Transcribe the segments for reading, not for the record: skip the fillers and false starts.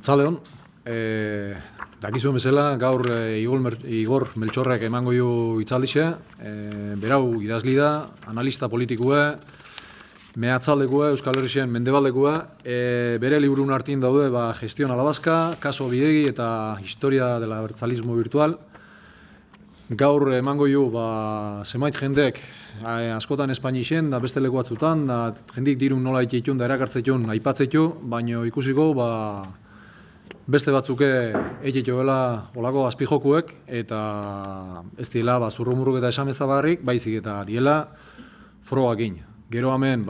Artzaleon, dakizuen bezala, gaur Igor Meltxorrek emango ju itzaldixe, berau idazli da, analista politikue, mehatzaldekue, Euskal Herrixen mendebaldekue, bere liburun hartin daude Gestión a la Vasca, Kaso Bidegi eta Historia del Abertzalismo Virtual. Gaur emango ju zemait jendek askotan Espainixen, da beste leku batzutan, da jendik dirun nola itxeitun da erakartzetun aipatzetu, baino ikusiko beste batzuke eitxetxo bela olako azpijokuek, eta ez diela zurrumurruk eta esamezta barrik, baizik eta diela frogakin. Gero hemen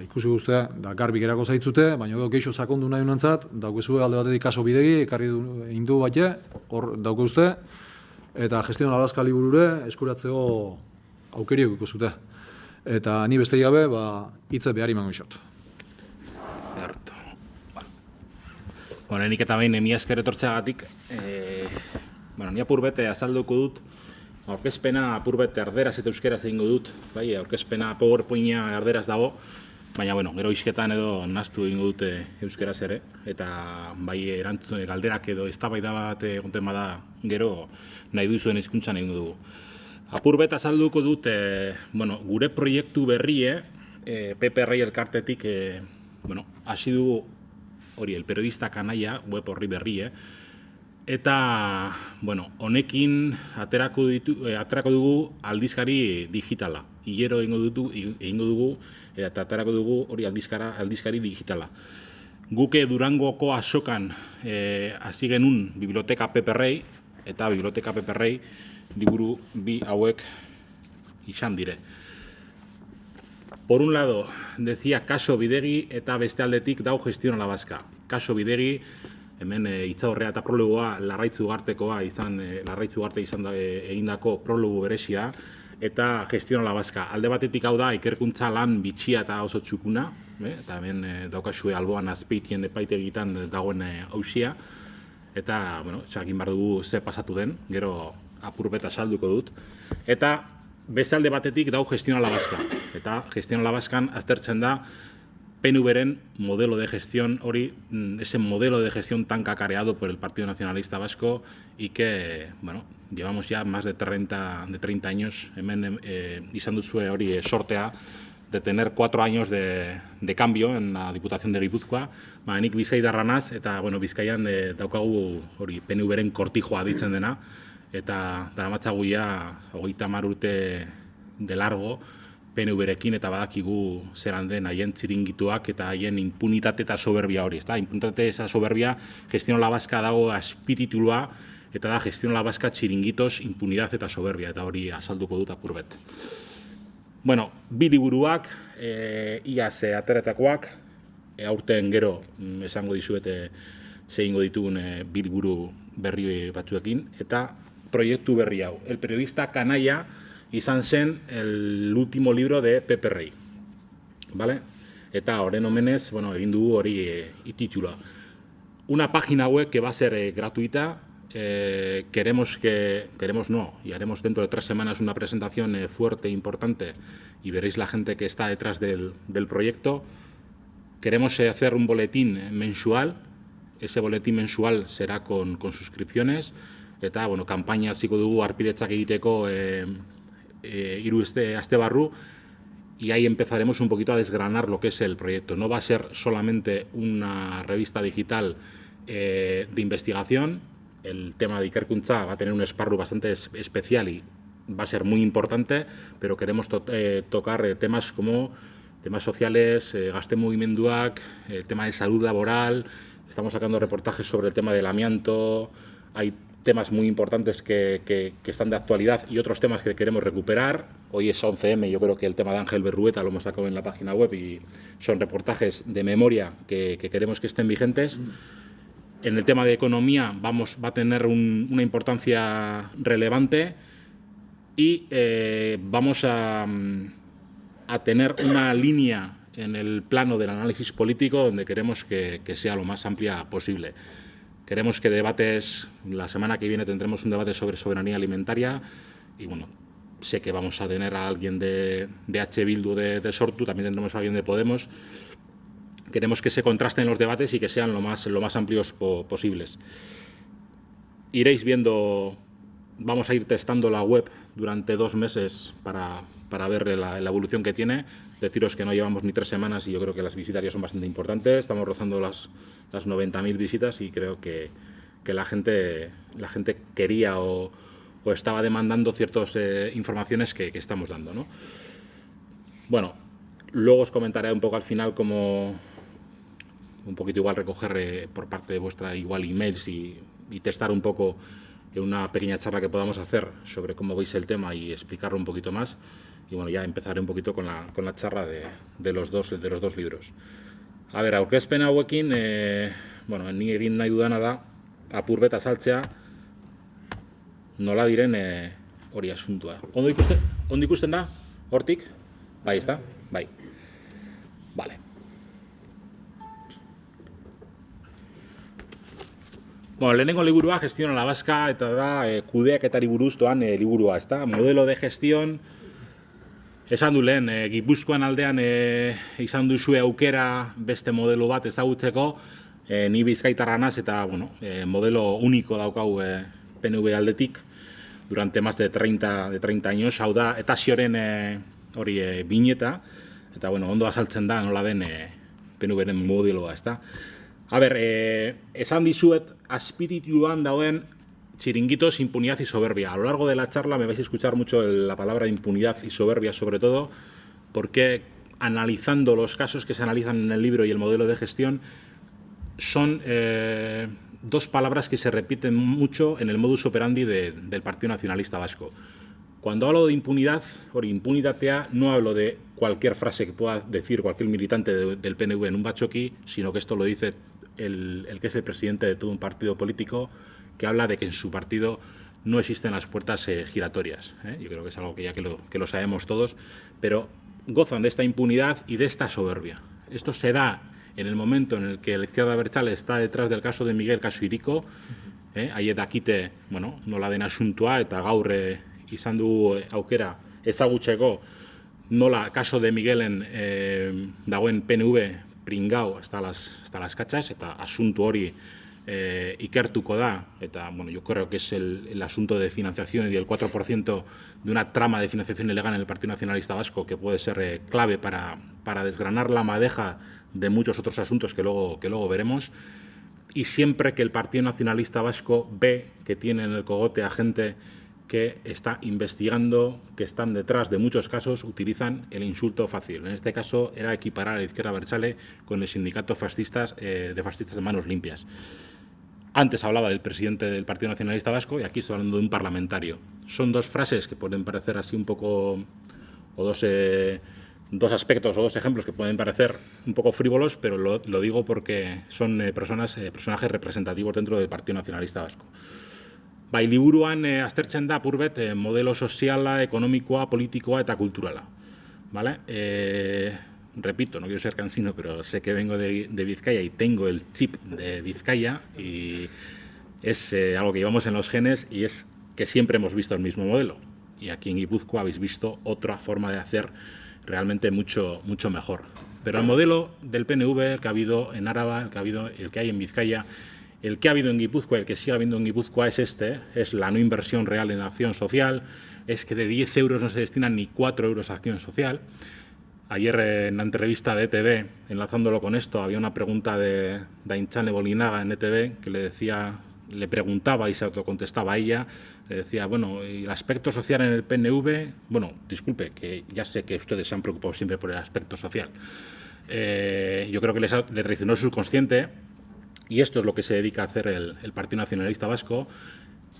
ikusi guztia, da garbik erako zaitzute, baina geixo sakondu nahi unantzat, daukezue alde batetik Kaso Bidegi, ekarri indu batxe, hor dauke uste, eta Gestión a la Vasca liburure eskuratzeko aukeriok ikusute. Eta ni beste gabe, hitze behar imango isot. Bueno, nik eta behin mila esker etortzeagatik, ni apurbete azalduko dut, aurkezpena apurbete erderaz eta euskeraz egingo dut, bai, aurkezpena PowerPointa erderaz dago, baina, gero isketan edo naztu egingo dute euskeraz ere, eta bai erantzun galderak edo eztabaida bat egoten bada gero nahi duzuen hizkuntzan egingo dugu. Apurbet azalduko dut, gure proiektu berrie, Pepe Rey elkartetik, hasi dugu hori, el periodista kanaia, web horri berrie, eta, honekin aterako dugu aldizkari digitala. Hilero egingo dugu, eta aterako dugu hori aldizkari digitala. Guke Durangoko azokan hasi genuen Biblioteka Pepe Rey, eta Biblioteka Pepe Rey liburu bi hauek izan dire. Por un lado, decía Kaso Bidegi eta beste aldetik dau Gestión a la Vasca. Kaso Bidegi, hemen hitzadorrea eta prologoa Larraitz Ugartekoa izan, Larraitz Ugarte izan egindako prologo beresia, eta Gestión a la Vasca. Alde batetik hau da, ikerkuntza lan bitxia eta oso txukuna, eta hemen daukazue alboan Azpeitien epaitegitan dagoen hausia, eta, txakin behar dugu ze pasatu den, gero apurbeta salduko dut, eta bezalde batetik dau Gestión a la Vasca. Eta Gestión a la Vascan aztertzen da PNV-ren modelo de gestión hori, ese modelo de gestión tan cacareado por el Partido Nacionalista Vasco y que, llevamos ya más de 30 años, hemen izan duzue hori sortea de tener 4 años de cambio en la Diputación de Gipuzkoa. Nik Bizkaidarra naz, eta Bizkaian daukagu hori PNV-ren kortijoa ditzen dena, eta daramatzagu ja 30 urte de largo PNV-rekin, eta badakigu zeran den haien txiringituak eta haien impunitate eta soberbia hori. Impunitate eta soberbia, Gestión a la Vasca dago azpititulua, eta da Gestión a la Vasca txiringitos, impunidad eta soberbia, eta hori azalduko dut apurbet. Bi liburuak, iaz ateratakoak, aurten gero esango dizuete zehingo ditugun bi liburu berri batzuekin, eta proiektu berri hau. El periodista kanaia izan zen el último libro de Pepe Rey. Eta horren omenez, egin dugu hori titula. Una página web que va a ser gratuita. Queremos no, y haremos dentro de 3 semanas una presentación fuerte e importante, y veréis la gente que está detrás del proyecto. Queremos hacer un boletín mensual. Ese boletín mensual será con suscripciones, eta, kampaina hasiko dugu arpidetzak egiteko 3 aste barru, y ahí empezaremos un poquito a desgranar lo que es el proyecto. No va a ser solamente una revista digital de investigación. El tema de ikerkuntza va a tener un esparru bastante especial y va a ser muy importante, pero queremos tocar temas como temas sociales, gazte mugimenduak, el tema de salud laboral. Estamos sacando reportajes sobre el tema del amianto. Hay temas muy importantes que están de actualidad y otros temas que queremos recuperar. Hoy es 11M, yo creo que el tema de Ángel Berrueta lo hemos sacado en la página web y son reportajes de memoria que queremos que estén vigentes. En el tema de economía va a tener una importancia relevante, y vamos a tener una línea en el plano del análisis político donde queremos que sea lo más amplia posible. Queremos que debates, la semana que viene tendremos un debate sobre soberanía alimentaria, y sé que vamos a tener a alguien de H. Bildu de Sortu, también tendremos a alguien de Podemos. queremos que se contrasten los debates y que sean lo más amplios posibles. Iréis viendo, vamos a ir testando la web durante 2 meses para ver la evolución que tiene. Deciros que no llevamos ni 3 semanas y yo creo que las visitas ya son bastante importantes. Estamos rozando las 90.000 visitas y creo que la gente quería o estaba demandando ciertas informaciones que estamos dando, ¿no? Bueno, luego os comentaré un poco al final cómo un poquito igual recoger por parte de vuestra igual emails y testar un poco en una pequeña charla que podamos hacer sobre cómo veis el tema y explicarlo un poquito más. Y bueno, ya empezaré un poquito con la charla de los dos libros. A ver, aurkezpen hauekin, bueno, ni egin nahi dudana da, apur bet azaltzea, nola diren hori asuntua. Ondo ikusten da? Hortik? Bai, ezta? Bai. Vale. Bueno, lehenengo liburua, Gestión a la Vasca, eta da kudeaketari buruz doan liburua, ezta? Modelo de gestión. Esan du lehen, Gipuzkoan aldean izan duzue aukera beste modelo bat ezagutzeko, ni bizkaitarra naz eta bueno, modelo único daukau PNV aldetik durante más de 30 años, hau da, eta zioren hori bineta, eta bueno, ondo azaltzen da nola den PNV-ren modeloa, ezta? A ber, esan dizuet, azpitituan dauen chiringuitos, impunidad y soberbia. A lo largo de la charla me vais a escuchar mucho la palabra impunidad y soberbia, sobre todo, porque analizando los casos que se analizan en el libro y el modelo de gestión, son 2 palabras que se repiten mucho en el modus operandi del Partido Nacionalista Vasco. Cuando hablo de impunidad, o impunitatea, no hablo de cualquier frase que pueda decir cualquier militante del PNV en un bachoqui, sino que esto lo dice el que es el presidente de todo un partido político, que habla de que en su partido no existen las puertas giratorias. Yo creo que es algo que ya que lo sabemos todos, pero gozan de esta impunidad y de esta soberbia. Esto se da en el momento en el que la izquierda abertzale está detrás del caso de Miguel kasu Hiriko, haiek dakite, bueno, nola den asuntua, eta gaur izan dugu aukera ezagutzeko nola kaso de Miguelen dagoen PNV pringao hasta las cachas, eta asuntu hori ikertuko da, eta bueno, yo creo que es el asunto de financiación y del 4% de una trama de financiación ilegal en el Partido Nacionalista Vasco que puede ser clave para desgranar la madeja de muchos otros asuntos que luego veremos. Y siempre que el Partido Nacionalista Vasco ve que tiene en el cogote a gente que está investigando, que están detrás de muchos casos, utilizan el insulto fácil. En este caso era equiparar a la izquierda abertzale con el sindicato de fascistas de manos limpias. Antes hablaba del presidente del Partido Nacionalista Vasco y aquí estoy hablando de un parlamentario. Son 2 frases que pueden parecer así un poco, o dos aspectos o 2 ejemplos que pueden parecer un poco frívolos, pero lo digo porque son personajes representativos dentro del Partido Nacionalista Vasco. Bai, liburuan aztertzen da apurbet modelo soziala, ekonomikoa, politikoa eta kulturala. ¿Vale? Repito, no quiero ser cansino, pero sé que vengo de Vizcaya y tengo el chip de Vizcaya y es algo que llevamos en los genes y es que siempre hemos visto el mismo modelo. Y aquí en Guipúzcoa habéis visto otra forma de hacer realmente mucho mejor. Pero el modelo del PNV, el que ha habido en Áraba, el que hay en Vizcaya, el que ha habido en Guipúzcoa, el que sigue habiendo en Guipúzcoa es la no inversión real en acción social, es que de 10 euros no se destinan ni 4 euros a acción social. Ayer en la entrevista de ETV, enlazándolo con esto, había una pregunta de Aintzane Bolinaga en ETV que le preguntaba y se autocontestaba a ella. Le decía, bueno, ¿y el aspecto social en el PNV? Bueno, disculpe, que ya sé que ustedes se han preocupado siempre por el aspecto social. Yo creo que le traicionó el subconsciente y esto es lo que se dedica a hacer el Partido Nacionalista Vasco.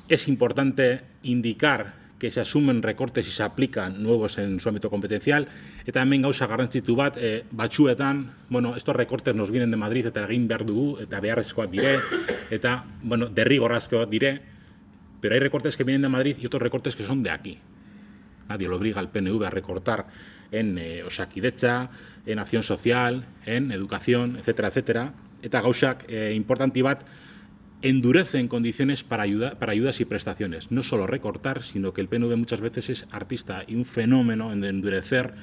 Es importante indicar que se asumen recortes y se aplican nuevos en su ámbito competencial. Eta hemen gauza garrantzitu bat, batzuetan, bueno, estos recortes nos vienen de Madrid eta egin behar dugu, eta beharrezkoak dire, eta, bueno, derrigorrezkoak dire, pero hay recortes que vienen de Madrid y otros recortes que son de aquí. Nadie lo obliga al PNV a recortar en Osakidetza, en acción social, en educación, etcétera, etcétera. Eta gauzak importanti bat, endurecen condiciones para ayudas y prestaciones. No solo recortar, sino que el PNV muchas veces es artista y un fenómeno en endurecer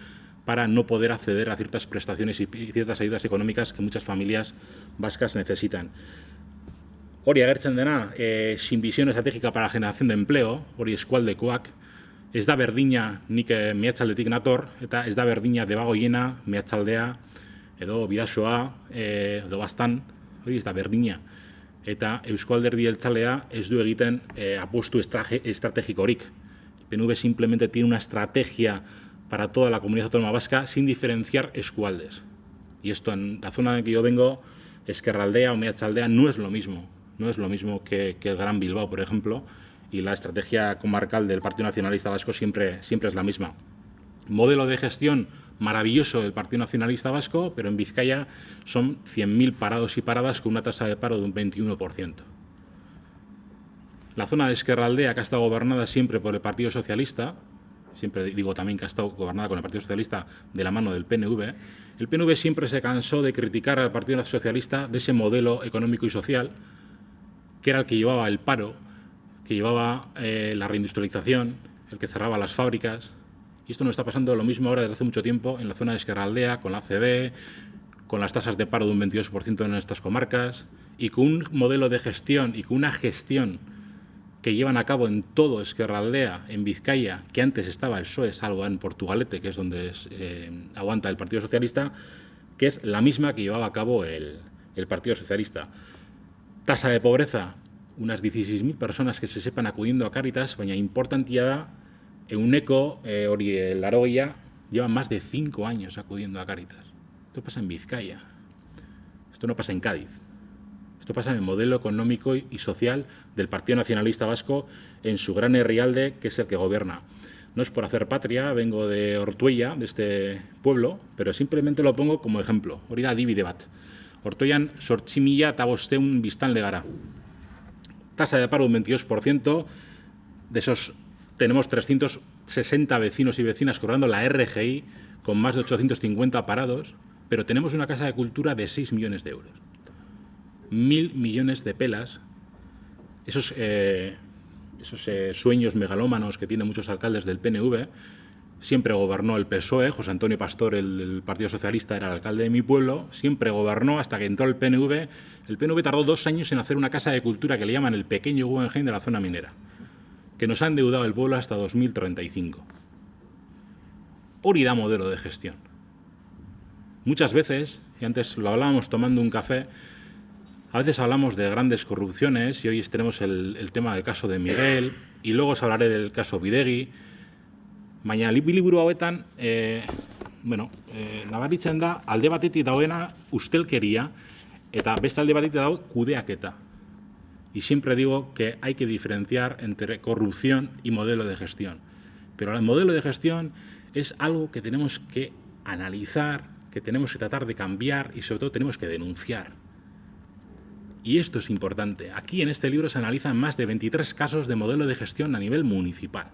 para no poder acceder a ciertas prestaciones y ciertas ayudas económicas que muchas familias vascas necesitan. Hori agertzen dena, sin visión estratégica para la generación de empleo, hori eskualdekoak, ez da berdina nik mehatzaldetik nator, eta ez da berdina Debagoiena, mehatzaldea, edo Bidasoa, edo Baztan, hori ez da berdina. Eta Eusko Alderdi Jeltzalea ez du egiten apustu estrategikorik. El PNV simplemente tiene una estrategia para toda la comunidad autónoma vasca sin diferenciar eskualdes. Y esto en la zona en que yo vengo, Ezkerraldea o Meatzaldea, no es lo mismo. No es lo mismo que el Gran Bilbao, por ejemplo, y la estrategia comarcal del Partido Nacionalista Vasco siempre es la misma. Modelo de gestión maravilloso del Partido Nacionalista Vasco, pero en Vizcaya son 100.000 parados y paradas con una tasa de paro de un 21%. La zona de Ezkerraldea, que ha estado gobernada siempre por el Partido Socialista, siempre digo también que ha estado gobernada con el Partido Socialista de la mano del PNV, el PNV siempre se cansó de criticar al Partido Socialista de ese modelo económico y social, que era el que llevaba el paro, que llevaba la reindustrialización, el que cerraba las fábricas. Y esto nos está pasando lo mismo ahora desde hace mucho tiempo en la zona de Ezkerraldea, con la ACB, con las tasas de paro de un 22% en estas comarcas, y con un modelo de gestión y con una gestión que llevan a cabo en todo Ezkerraldea, en Vizcaya, que antes estaba el PSOE, salvo en Portugalete, que es donde aguanta el Partido Socialista, que es la misma que llevaba a cabo el Partido Socialista. Tasa de pobreza, unas 16.000 personas que se sepan acudiendo a Cáritas, baina importantia da, euneko hori larogeia, llevan más de 5 años acudiendo a Cáritas. Esto pasa en Vizcaya, esto no pasa en Cádiz. Esto pasa en el modelo económico y social del Partido Nacionalista Vasco en su gran herrialde, que es el que gobierna. No es por hacer patria, vengo de Ortuella, de este pueblo, pero simplemente lo pongo como ejemplo. Hori da adibide bat. Ortuellan 8.500 biztanle gara. Tasa de paro un 22%, de esos tenemos 360 vecinos y vecinas cobrando la RGI, con más de 850 parados, pero tenemos una casa de cultura de 6 millones de euros. 1.000 millones de pelas, esos sueños megalómanos que tienen muchos alcaldes del PNV. Siempre gobernó el PSOE, José Antonio Pastor, el Partido Socialista, era el alcalde de mi pueblo, siempre gobernó hasta que entró el PNV. El PNV tardó 2 años en hacer una casa de cultura que le llaman el pequeño Guggenheim de la zona minera, que nos ha endeudado el pueblo hasta 2035. Hori da modelo de gestión. Muchas veces, y antes lo hablábamos tomando un café, a veces hablamos de grandes corrupciones y hoy tenemos el tema del caso de Miguel y luego os hablaré del caso Bidegi. Baina liburu hauetan, nabaritzen da, alde batetik dagoena ustelkeria eta beste alde batetik dago kudeaketa. Y siempre digo que hay que diferenciar entre corrupción y modelo de gestión. Pero el modelo de gestión es algo que tenemos que analizar, que tenemos que tratar de cambiar y sobre todo tenemos que denunciar. Y esto es importante. Aquí en este libro se analizan más de 23 casos de modelo de gestión a nivel municipal.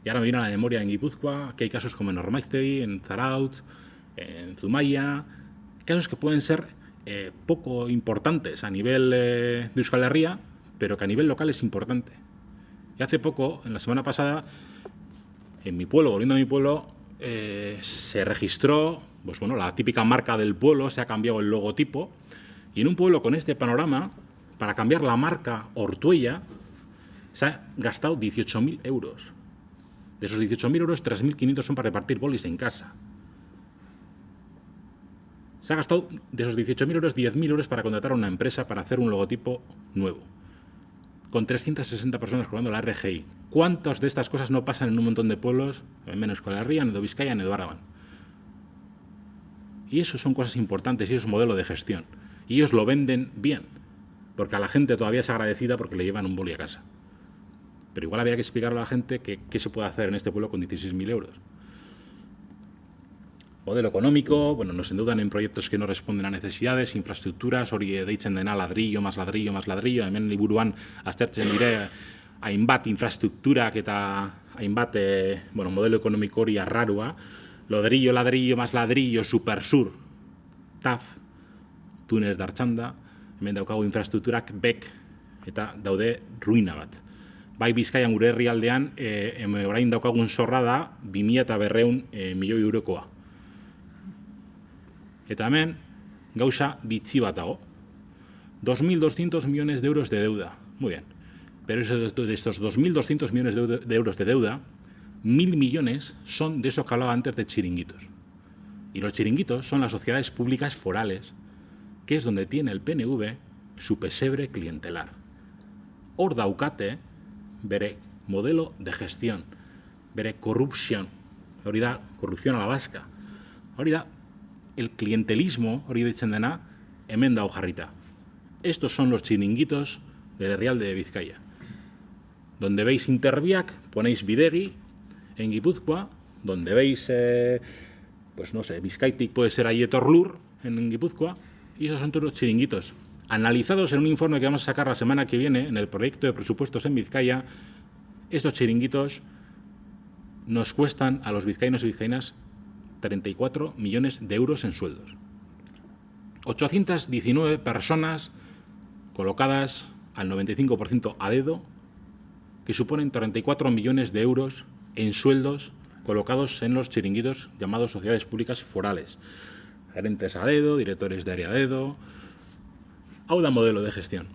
Y ahora me viene a la memoria en Guipúzcoa, que hay casos como en Ormaiztegi, en Zarautz, en Zumaia, casos que pueden ser poco importantes a nivel de Euskal Herria, pero que a nivel local es importante. Y hace poco, en la semana pasada, en mi pueblo, volviendo a mi pueblo, se registró, pues bueno, la típica marca del pueblo, se ha cambiado el logotipo, y en un pueblo con este panorama, para cambiar la marca Ortuella, se ha gastado 18.000 euros. De esos 18.000 euros, 3.500 son para repartir bolis en casa. Se ha gastado, de esos 18.000 euros, 10.000 euros para contratar a una empresa para hacer un logotipo nuevo, con 360 personas cobrando la RGI. ¿Cuántas de estas cosas no pasan en un montón de pueblos, en menos Euskal Herria, en Edo Bizkaia, en Edo Araban? Y eso son cosas importantes y eso es un modelo de gestión. Y ellos lo venden bien, porque a la gente todavía es agradecida porque le llevan un boli a casa. Pero igual habría que explicarle a la gente qué se puede hacer en este pueblo con 16.000 euros. Modelo económico, bueno, nos endeudan en proyectos que no responden a necesidades, infraestructuras, hori deitzen dena ladrillo, más ladrillo, más ladrillo, hemen liburuan aztertzen dire hainbat infraestrukturak eta hainbat modelo económico hori arrarua, ladrillo, ladrillo, más ladrillo, Supersur, TAF, Túnez d'Artxanda, hemen daukagu infraestrukturak BEK eta daude ruina bat. Bai Bizkaian gure herrialdean orain daukagun zorra da 2.200 milioi eurokoa. Eta hemen, gauza bitxi bat dago. 2.200 millones de euros de deuda. Muy bien. Pero de estos 2.200 millones de euros de deuda, 1.000 millones son de eso que hablaba antes de chiringuitos. Y los chiringuitos son las sociedades públicas forales, que es donde tiene el PNV su pesebre clientelar. Hor daukate bere modelo de gestión, bere corrupción, hori da, corrupción a la vasca. Hori da, el clientelismo, hori ditzen dena, hemen dago jarrita. Estos son los chiringuitos del Real de Vizcaya. Donde veis Interbiak, ponéis Bidegi en Guipúzcoa, donde veis, pues no sé, Bizkaitik puede ser Aietorlur en Guipúzcoa, y esos son todos los chiringuitos. Analizados en un informe que vamos a sacar la semana que viene, en el proyecto de presupuestos en Vizcaya, estos chiringuitos nos cuestan a los vizcaínos y vizcaínas 34 millones de euros en sueldos. 819 personas colocadas al 95% a dedo, que suponen 34 millones de euros en sueldos colocados en los chiringuitos llamados sociedades públicas forales. Gerentes a dedo, directores de área a dedo. Hau da modelo de gestión.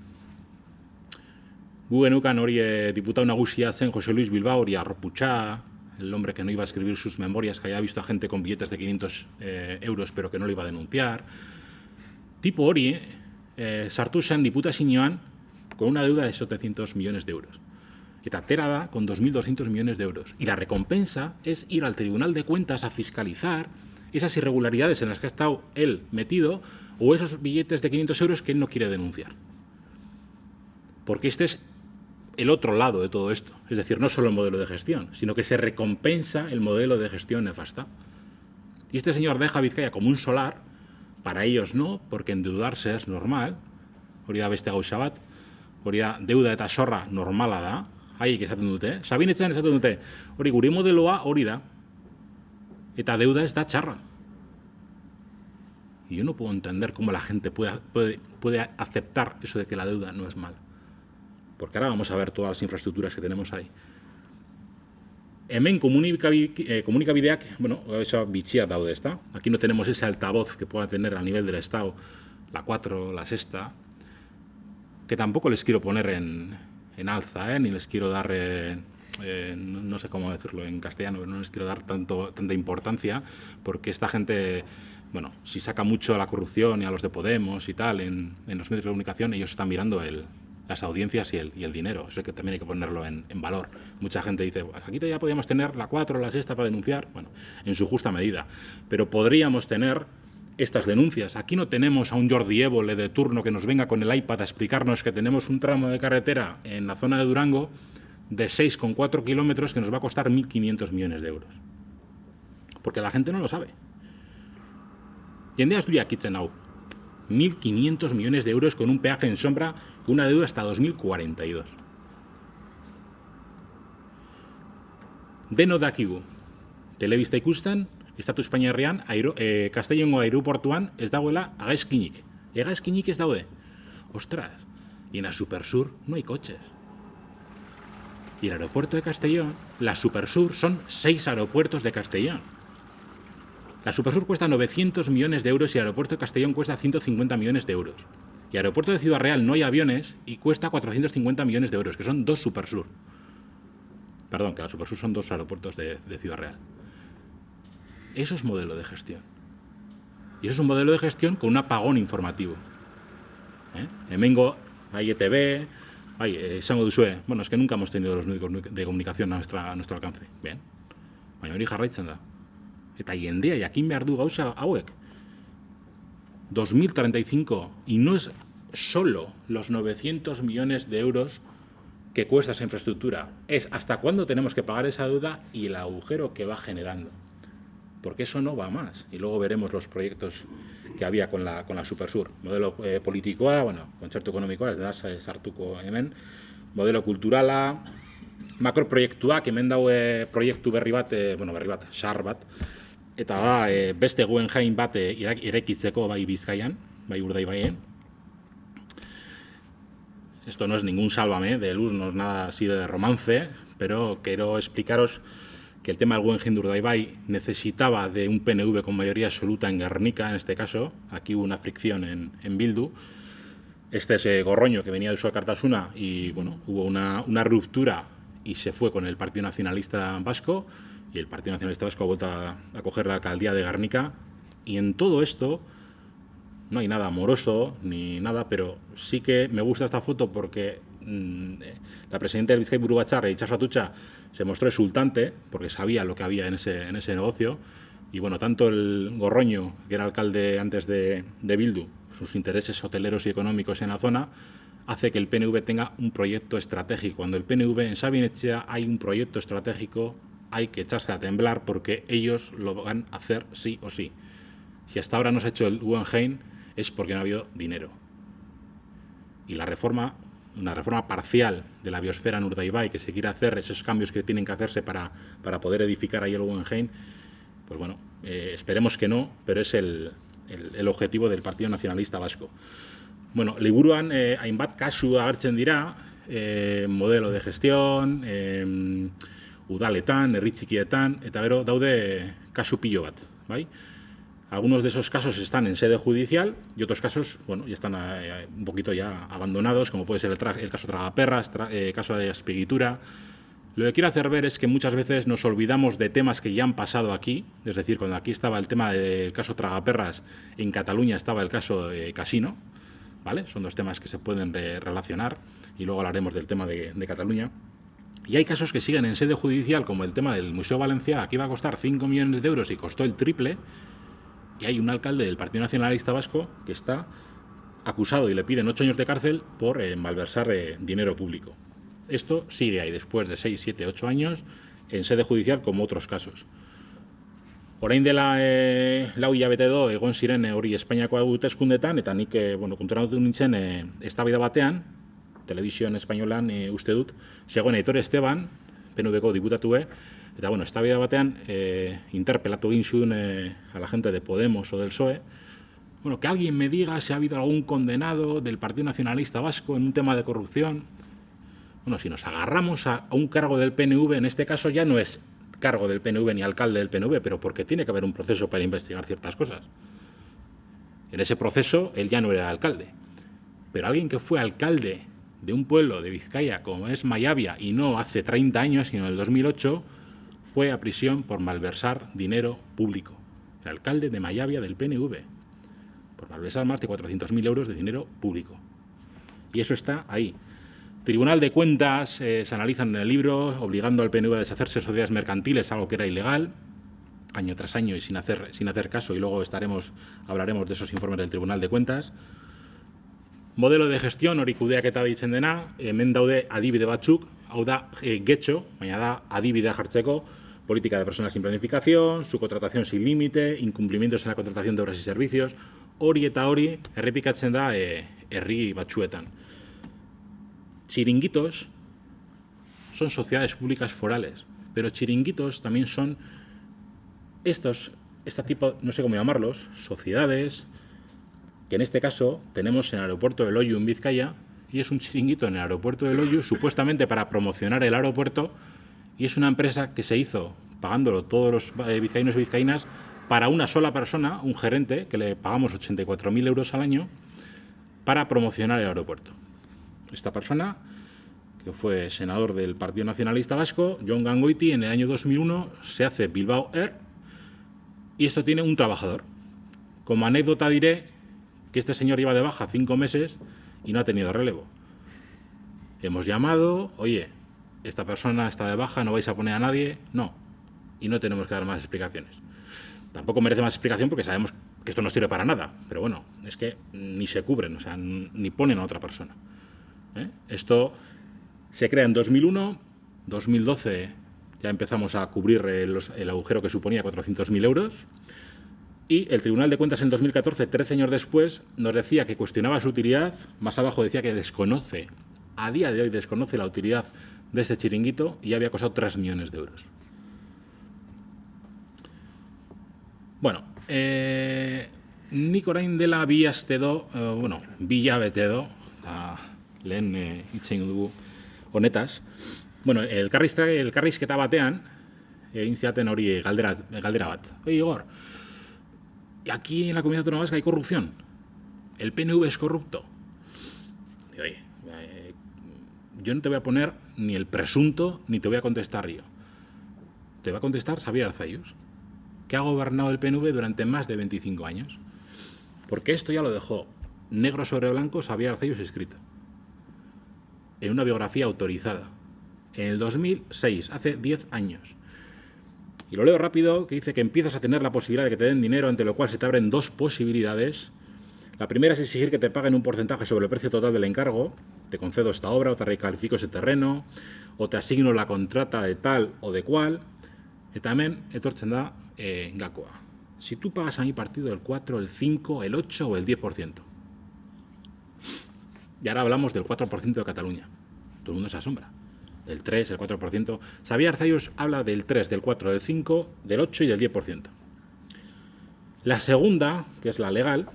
Gu genukan hori diputado nagusia zen José Luis Bilbao, hori arroputxa, el hombre que no iba a escribir sus memorias, que había visto a gente con billetes de 500 euros pero que no lo iba a denunciar. Tipo hori sartu zen diputazioan con una deuda de 700 millones de euros. Eta atera da con 2.200 millones de euros. Y la recompensa es ir al Tribunal de Cuentas a fiscalizar esas irregularidades en las que ha estado él metido o esos billetes de 500 euros que él no quiere denunciar. Porque este es el otro lado de todo esto. Es decir, no solo el modelo de gestión, sino que se recompensa el modelo de gestión nefasta. Y este señor deja Vizcaya como un solar, para ellos no, porque endeudarse es normal. Hori da beste gauza bat, hori da deuda eta zorra normala da, haiek esaten dute, Sabinetzen esaten dute, hori gure modeloa hori da, eta deuda ez da txarra. Y yo no puedo entender cómo la gente puede aceptar eso de que la deuda no es mala. Porque ahora vamos a ver todas las infraestructuras que tenemos ahí. Hemen komunikabideak, bueno, eso bitxia daude, ¿está? Aquí no tenemos ese altavoz que pueda tener a nivel del Estado la 4, la sexta, que tampoco les quiero poner en alza, ni les quiero dar, no sé cómo decirlo en castellano, no les quiero dar tanta importancia, porque esta gente, bueno, si saca mucho a la corrupción y a los de Podemos y tal en los medios de comunicación, ellos están mirando las audiencias y el dinero. Eso que también hay que ponerlo en valor. Mucha gente dice, aquí ya podríamos tener la 4 o la sexta para denunciar, bueno, en su justa medida, pero podríamos tener estas denuncias. Aquí no tenemos a un Jordi Évole de turno que nos venga con el iPad a explicarnos que tenemos un tramo de carretera en la zona de Durango de 6,4 kilómetros que nos va a costar 1.500 millones de euros. Porque la gente no lo sabe. Jendea estudia kitzen hau. 1.500 millones de euros con un peaje en sombra con una deuda hasta 2042. Deno dakigu. Telebista ikusten, Estatu Espainiarrean, Castellongo aireportuan ez dagoela hegazkinik. Hegazkinik ez daude. Ostras, y en la Supersur no hay coches. Y el aeropuerto de Castellón, la Supersur son 6 aeropuertos de Castellón. La Supersur cuesta 900 millones de euros y el aeropuerto de Castellón cuesta 150 millones de euros. Y el aeropuerto de Ciudad Real no hay aviones y cuesta 450 millones de euros, que son 2 Supersur. Perdón, que la Supersur son 2 aeropuertos de Ciudad Real. Eso es modelo de gestión. Y eso es un modelo de gestión con un apagón informativo. Hemengo, hay ETV, esango duzue, bueno, es que nunca hemos tenido los medios de comunicación a nuestro alcance. Bien, baina hori jarraitzen da. Eta jendea jakin behar du gauza hauek. 2035, y no es solo los 900 millones de euros que cuesta esa infraestructura, es hasta cuándo tenemos que pagar esa deuda y el agujero que va generando. Porque eso no va más. Y luego veremos los proyectos que había con la Supersur. Modelo politikoa, bueno, kontzertu ekonomikoa, ez da sartuko hemen. Modelo kulturala, makroproiektuak, hemen daue proiektu berri bat, sar bat, eta da, beste Guggenheim bat eraikitzeko bai Bizkaian, bai Urdaibaien. Esto no es ningún sálvame de luz, no es nada así de romance, pero quiero explicaros que el tema del Guggenheim de Urdaibai necesitaba de un PNV con mayoría absoluta en Guernica, en este caso. Aquí hubo una fricción en Bildu. Este es Gorroño, que venía de Euskal Kartasuna, y bueno, hubo una ruptura y se fue con el Partido Nacionalista Vasco, y el Partido Nacionalista Vasco ha vuelto a coger la alcaldía de Guernica. Y en todo esto no hay nada amoroso ni nada, pero sí que me gusta esta foto porque la presidenta del Bizkai Buru Batzar, Itxaso Atutxa, se mostró exultante porque sabía lo que había en ese negocio. Y bueno, tanto el Gorroño, que era alcalde antes de Bildu, sus intereses hoteleros y económicos en la zona, hace que el PNV tenga un proyecto estratégico. Cuando el PNV en Sabin Etxea hay un proyecto estratégico, hay que echarse a temblar porque ellos lo van a hacer sí o sí. Si hasta ahora no se ha hecho el Guggenheim es porque no ha habido dinero. Y la reforma, una reforma parcial de la biosfera en Urdaibai, que se quiere hacer, esos cambios que tienen que hacerse para poder edificar ahí el Guggenheim, pues bueno, esperemos que no, pero es el objetivo del Partido Nacionalista Vasco. Bueno, liburuan hainbat kasu agertzen dira, modelo de gestión, udaletan, herri txikietan, eta gero daude kasu pilo bat, bai? Algunos de esos casos están en sede judicial y otros casos, bueno, ya están un poquito ya abandonados, como puede ser el caso Tragaperras, caso de Aspiritura. Lo que quiero hacer ver es que muchas veces nos olvidamos de temas que ya han pasado aquí, es decir, cuando aquí estaba el tema del caso Tragaperras, en Cataluña estaba el caso Casino, ¿vale? Son dos temas que se pueden relacionar y luego hablaremos del tema de Cataluña. Y hay casos que siguen en sede judicial, como el tema del Museo Valencià, que iba a costar 5 millones de euros y costó el triple. Y hay un alcalde del Partido Nacionalista Vasco que está acusado y le piden 8 años de cárcel por malversar dinero público. Esto sigue ahí después de 6, 7, 8 años en sede judicial como otros casos. Orain dela lau hilabete edo egon ziren hori Espainiako hauteskundeetan, eta nik konturatu nintzen eztabaida batean, Televisión Espainolan uste dut, zegoen Aitor Esteban, PNVko diputatue, eta eztabaida batean interpelatu egin zuen a la gente de Podemos o del PSOE, que alguien me diga si ha habido algún condenado del Partido Nacionalista Vasco en un tema de corrupción. Si nos agarramos a un cargo del PNV, en este caso ya no es cargo del PNV ni alcalde del PNV, pero porque tiene que haber un proceso para investigar ciertas cosas. En ese proceso él ya no era alcalde, pero alguien que fue alcalde de un pueblo de Vizcaya como es Mayavia, y no hace 30 años, sino en el 2008, fue a prisión por malversar dinero público. El alcalde de Mayavia del PNV, por malversar más de 400.000 euros de dinero público. Y eso está ahí. Tribunal de Cuentas se analizan en el libro, obligando al PNV a deshacerse de sociedades mercantiles, algo que era ilegal, año tras año y sin hacer caso, y luego hablaremos de esos informes del Tribunal de Cuentas. Modelo de gestión, hori kudeaketa deitzen dena, hemen daude adibide batzuk, hau da getxo, baina da adibidea jartzeko, política de personas sin planificación, subcontratación sin límite, incumplimientos en la contratación de obras y servicios, hori eta hori errepikatzen da herri batzuetan. Chiringuitos son sociedades públicas forales, pero chiringuitos también son este tipo, no sé cómo llamarlos, sociedades que en este caso tenemos en el aeropuerto de Loiu en Vizcaya, y es un chiringuito en el aeropuerto de Loiu supuestamente para promocionar el aeropuerto, y es una empresa que se hizo pagándolo todos los vizcaínos y vizcaínas para una sola persona, un gerente, que le pagamos 84.000 euros al año para promocionar el aeropuerto. Esta persona, que fue senador del Partido Nacionalista Vasco, Jon Gangoiti, en el año 2001 se hace Bilbao Air, y esto tiene un trabajador. Como anécdota diré que este señor lleva de baja 5 meses y no ha tenido relevo. Hemos llamado, oye, esta persona está de baja, ¿no vais a poner a nadie? No, y no tenemos que dar más explicaciones. Tampoco merece más explicación porque sabemos que esto no sirve para nada, pero bueno, es que ni se cubren, o sea, ni ponen a otra persona. Esto se crea en 2001, 2012 ya empezamos a cubrir el agujero que suponía 400.000 euros, y el Tribunal de Cuentas en 2014, 13 años después, nos decía que cuestionaba su utilidad, más abajo decía que a día de hoy desconoce la utilidad de este chiringuito y había costado 3 millones de euros. Bueno, nik orain dela bi hilabete edo, lehen hitz egin dugu honetaz. Elkarrizketa batean, egin ziaten hori galdera bat. Oye, Igor, aquí en la Comunidad Autónoma Vasca hay corrupción. El PNV es corrupto. Y, oye, yo no te voy a poner ni el presunto, ni te voy a contestar yo. Te va a contestar Xabier Arzallus, que ha gobernado el PNV durante más de 25 años. Porque esto ya lo dejó negro sobre blanco Xabier Arzallus escrito, en una biografía autorizada, en el 2006, hace 10 años. Y lo leo rápido, que dice que empiezas a tener la posibilidad de que te den dinero, ante lo cual se te abren dos posibilidades. La primera es exigir que te paguen un porcentaje sobre el precio total del encargo. Te concedo esta obra, o te recalifico ese terreno, o te asigno la contrata de tal o de cual. Eta hemen, etortzen da gakoa. Si tú pagas a mi partido el 4, el 5, el 8 o el 10%. Y ahora hablamos del 4% de Cataluña. Todo el mundo se asombra. El 3, el 4%. Xabier Arzallus habla del 3, del 4, del 5, del 8 y del 10%. La segunda, que es la legal,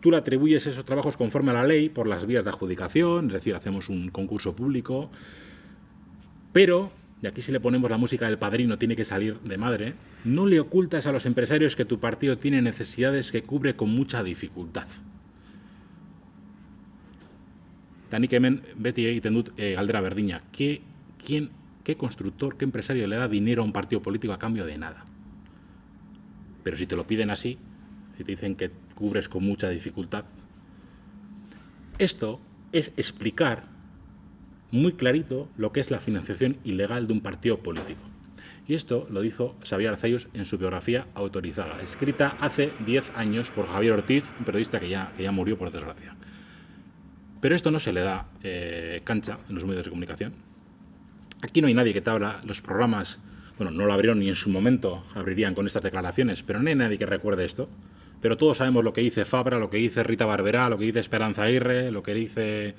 tú le atribuyes esos trabajos conforme a la ley por las vías de adjudicación, es decir, hacemos un concurso público, pero, y aquí si le ponemos la música del Padrino tiene que salir de madre, no le ocultas a los empresarios que tu partido tiene necesidades que cubre con mucha dificultad. Tanik hemen beti egiten dut galdera berdina. ¿Qué constructor, qué empresario le da dinero a un partido político a cambio de nada? Pero si te lo piden así, si te dicen que cubres con mucha dificultad, esto es explicar muy clarito lo que es la financiación ilegal de un partido político. Y esto lo dijo Xabier Arzallus en su biografía autorizada, escrita hace 10 años por Javier Ortiz, un periodista que ya murió por desgracia. Pero esto no se le da cancha en los medios de comunicación. Aquí no hay nadie que te abra los programas, bueno, no lo abrieron ni en su momento abrirían con estas declaraciones, pero no hay nadie que recuerde esto. Pero todos sabemos lo que dice Fabra, lo que dice Rita Barberá, lo que dice Esperanza Aguirre, lo que dice...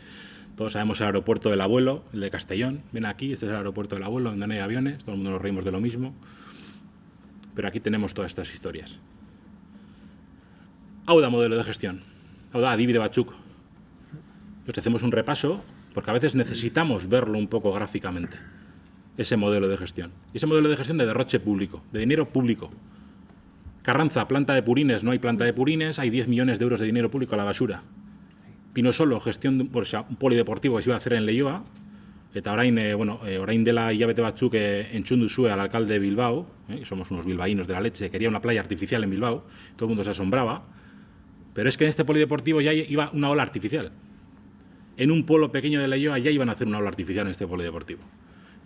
Todos sabemos el aeropuerto del abuelo, el de Castellón. Ven aquí, este es el aeropuerto del abuelo, donde no hay aviones, todo el mundo nos reímos de lo mismo. Pero aquí tenemos todas estas historias. Hau da modelo de gestión. Hau da adibide batzuk. Pues hacemos un repaso, porque a veces necesitamos verlo un poco gráficamente, ese modelo de gestión. Y ese modelo de gestión de derroche público, de dinero público. Carranza, planta de purines, no hay planta de purines, hay 10 millones de euros de dinero público a la basura. Pinosolo, gestión de un polideportivo que se iba a hacer en Leioa, eta orain dela hilabete batzuk entzun duzue al alcalde de Bilbao, que somos unos bilbaínos de la leche, quería una playa artificial en Bilbao, todo el mundo se asombraba, pero es que en este polideportivo ya iba una ola artificial. En un pueblo pequeño de Leioa ya iban a hacer una ola artificial en este polideportivo.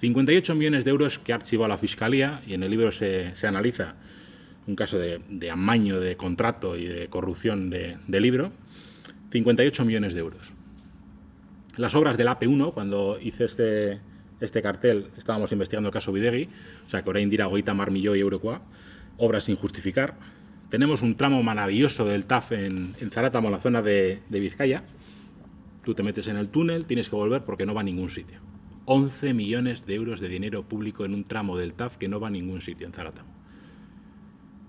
58 millones de euros que ha archivado la Fiscalía, y en el libro se analiza un caso de amaño de contrato y de corrupción de libro, 58 millones de euros. Las obras del AP1, cuando hice este cartel, estábamos investigando el caso Bidegi, o sea que orain dira 30 milioi eurokoa, obras sin justificar. Tenemos un tramo maravilloso del TAF en Zaratamo, en la zona de Vizcaya. Tú te metes en el túnel, tienes que volver porque no va a ningún sitio. 11 millones de euros de dinero público en un tramo del TAF que no va a ningún sitio en Zaratamo.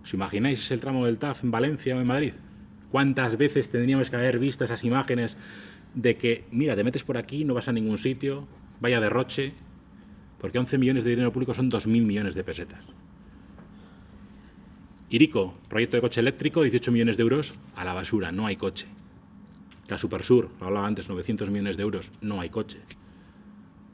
¿Os imagináis ese tramo del TAF en Valencia o en Madrid? ¿Cuántas veces tendríamos que haber visto esas imágenes de que, mira, te metes por aquí, no vas a ningún sitio, vaya derroche? Porque 11 millones de dinero público son 2.000 millones de pesetas. Hiriko, proyecto de coche eléctrico, 18 millones de euros a la basura, no hay coche. La Supersur, lo hablaba antes, 900 millones de euros, no hay coche.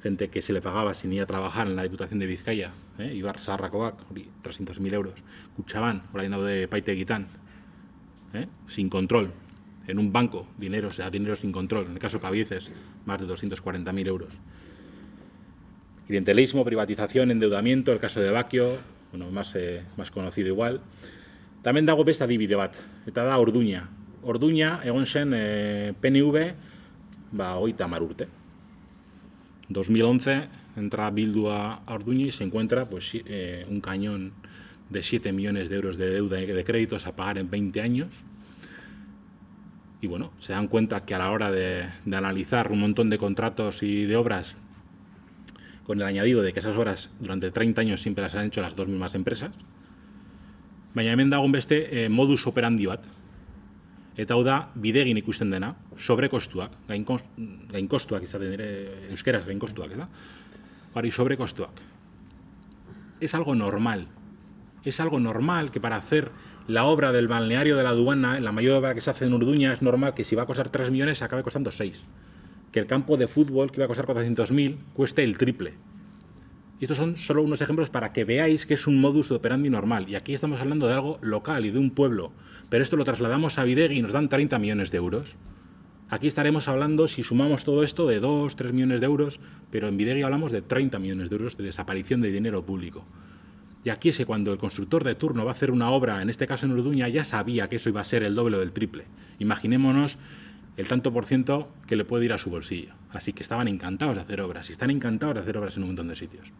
Gente que se le pagaba sin ir a trabajar en la Diputación de Vizcaya, Ibar Zaharrakoak, 300.000 euros. Kutxabank, orain daude Paitegitan, sin control, en un banco, dinero sin control. En el caso Cabieces, más de 240.000 euros. Clientelismo, privatización, endeudamiento, el caso de Bakio, bueno, más conocido igual. Tamén dago beste adibide bat, eta da Orduña. Orduña egon zen PNV 30 urte. 2011 entra Bildu a Orduña y se encuentra pues, un cañón de 7 millones de euros de deuda y de créditos a pagar en 20 años. Y bueno, se dan cuenta que a la hora de analizar un montón de contratos y de obras, con el añadido de que esas obras durante 30 años siempre las han hecho las dos mismas empresas, baina hemen dago beste modus operandi bat. Eta hau da, bidegin ikusten dena, sobrekostuak, gainkostuak izaten dire, euskeraz gainkostuak, ez da? Hori sobrekostuak. es algo normal. Es algo normal que para hacer la obra del balneario de la aduana, la mayor obra que se hace en Urduña, es normal que si va a costar 3 millones acabe costando 6. Que el campo de fútbol, que iba a costar 400.000, cueste el triple. Y estos son solo unos ejemplos para que veáis que es un modus operandi normal. Y aquí estamos hablando de algo local y de un pueblo. Pero esto lo trasladamos a Bidegui y nos dan 30 millones de euros. Aquí estaremos hablando, si sumamos todo esto, de 2, 3 millones de euros, pero en Bidegui hablamos de 30 millones de euros de desaparición de dinero público. Y aquí es que cuando el constructor de turno va a hacer una obra, en este caso en Urduña, ya sabía que eso iba a ser el doble o el triple. Imaginémonos el tanto por ciento que le puede ir a su bolsillo. Así que estaban encantados de hacer obras, y están encantados de hacer obras en un montón de sitios.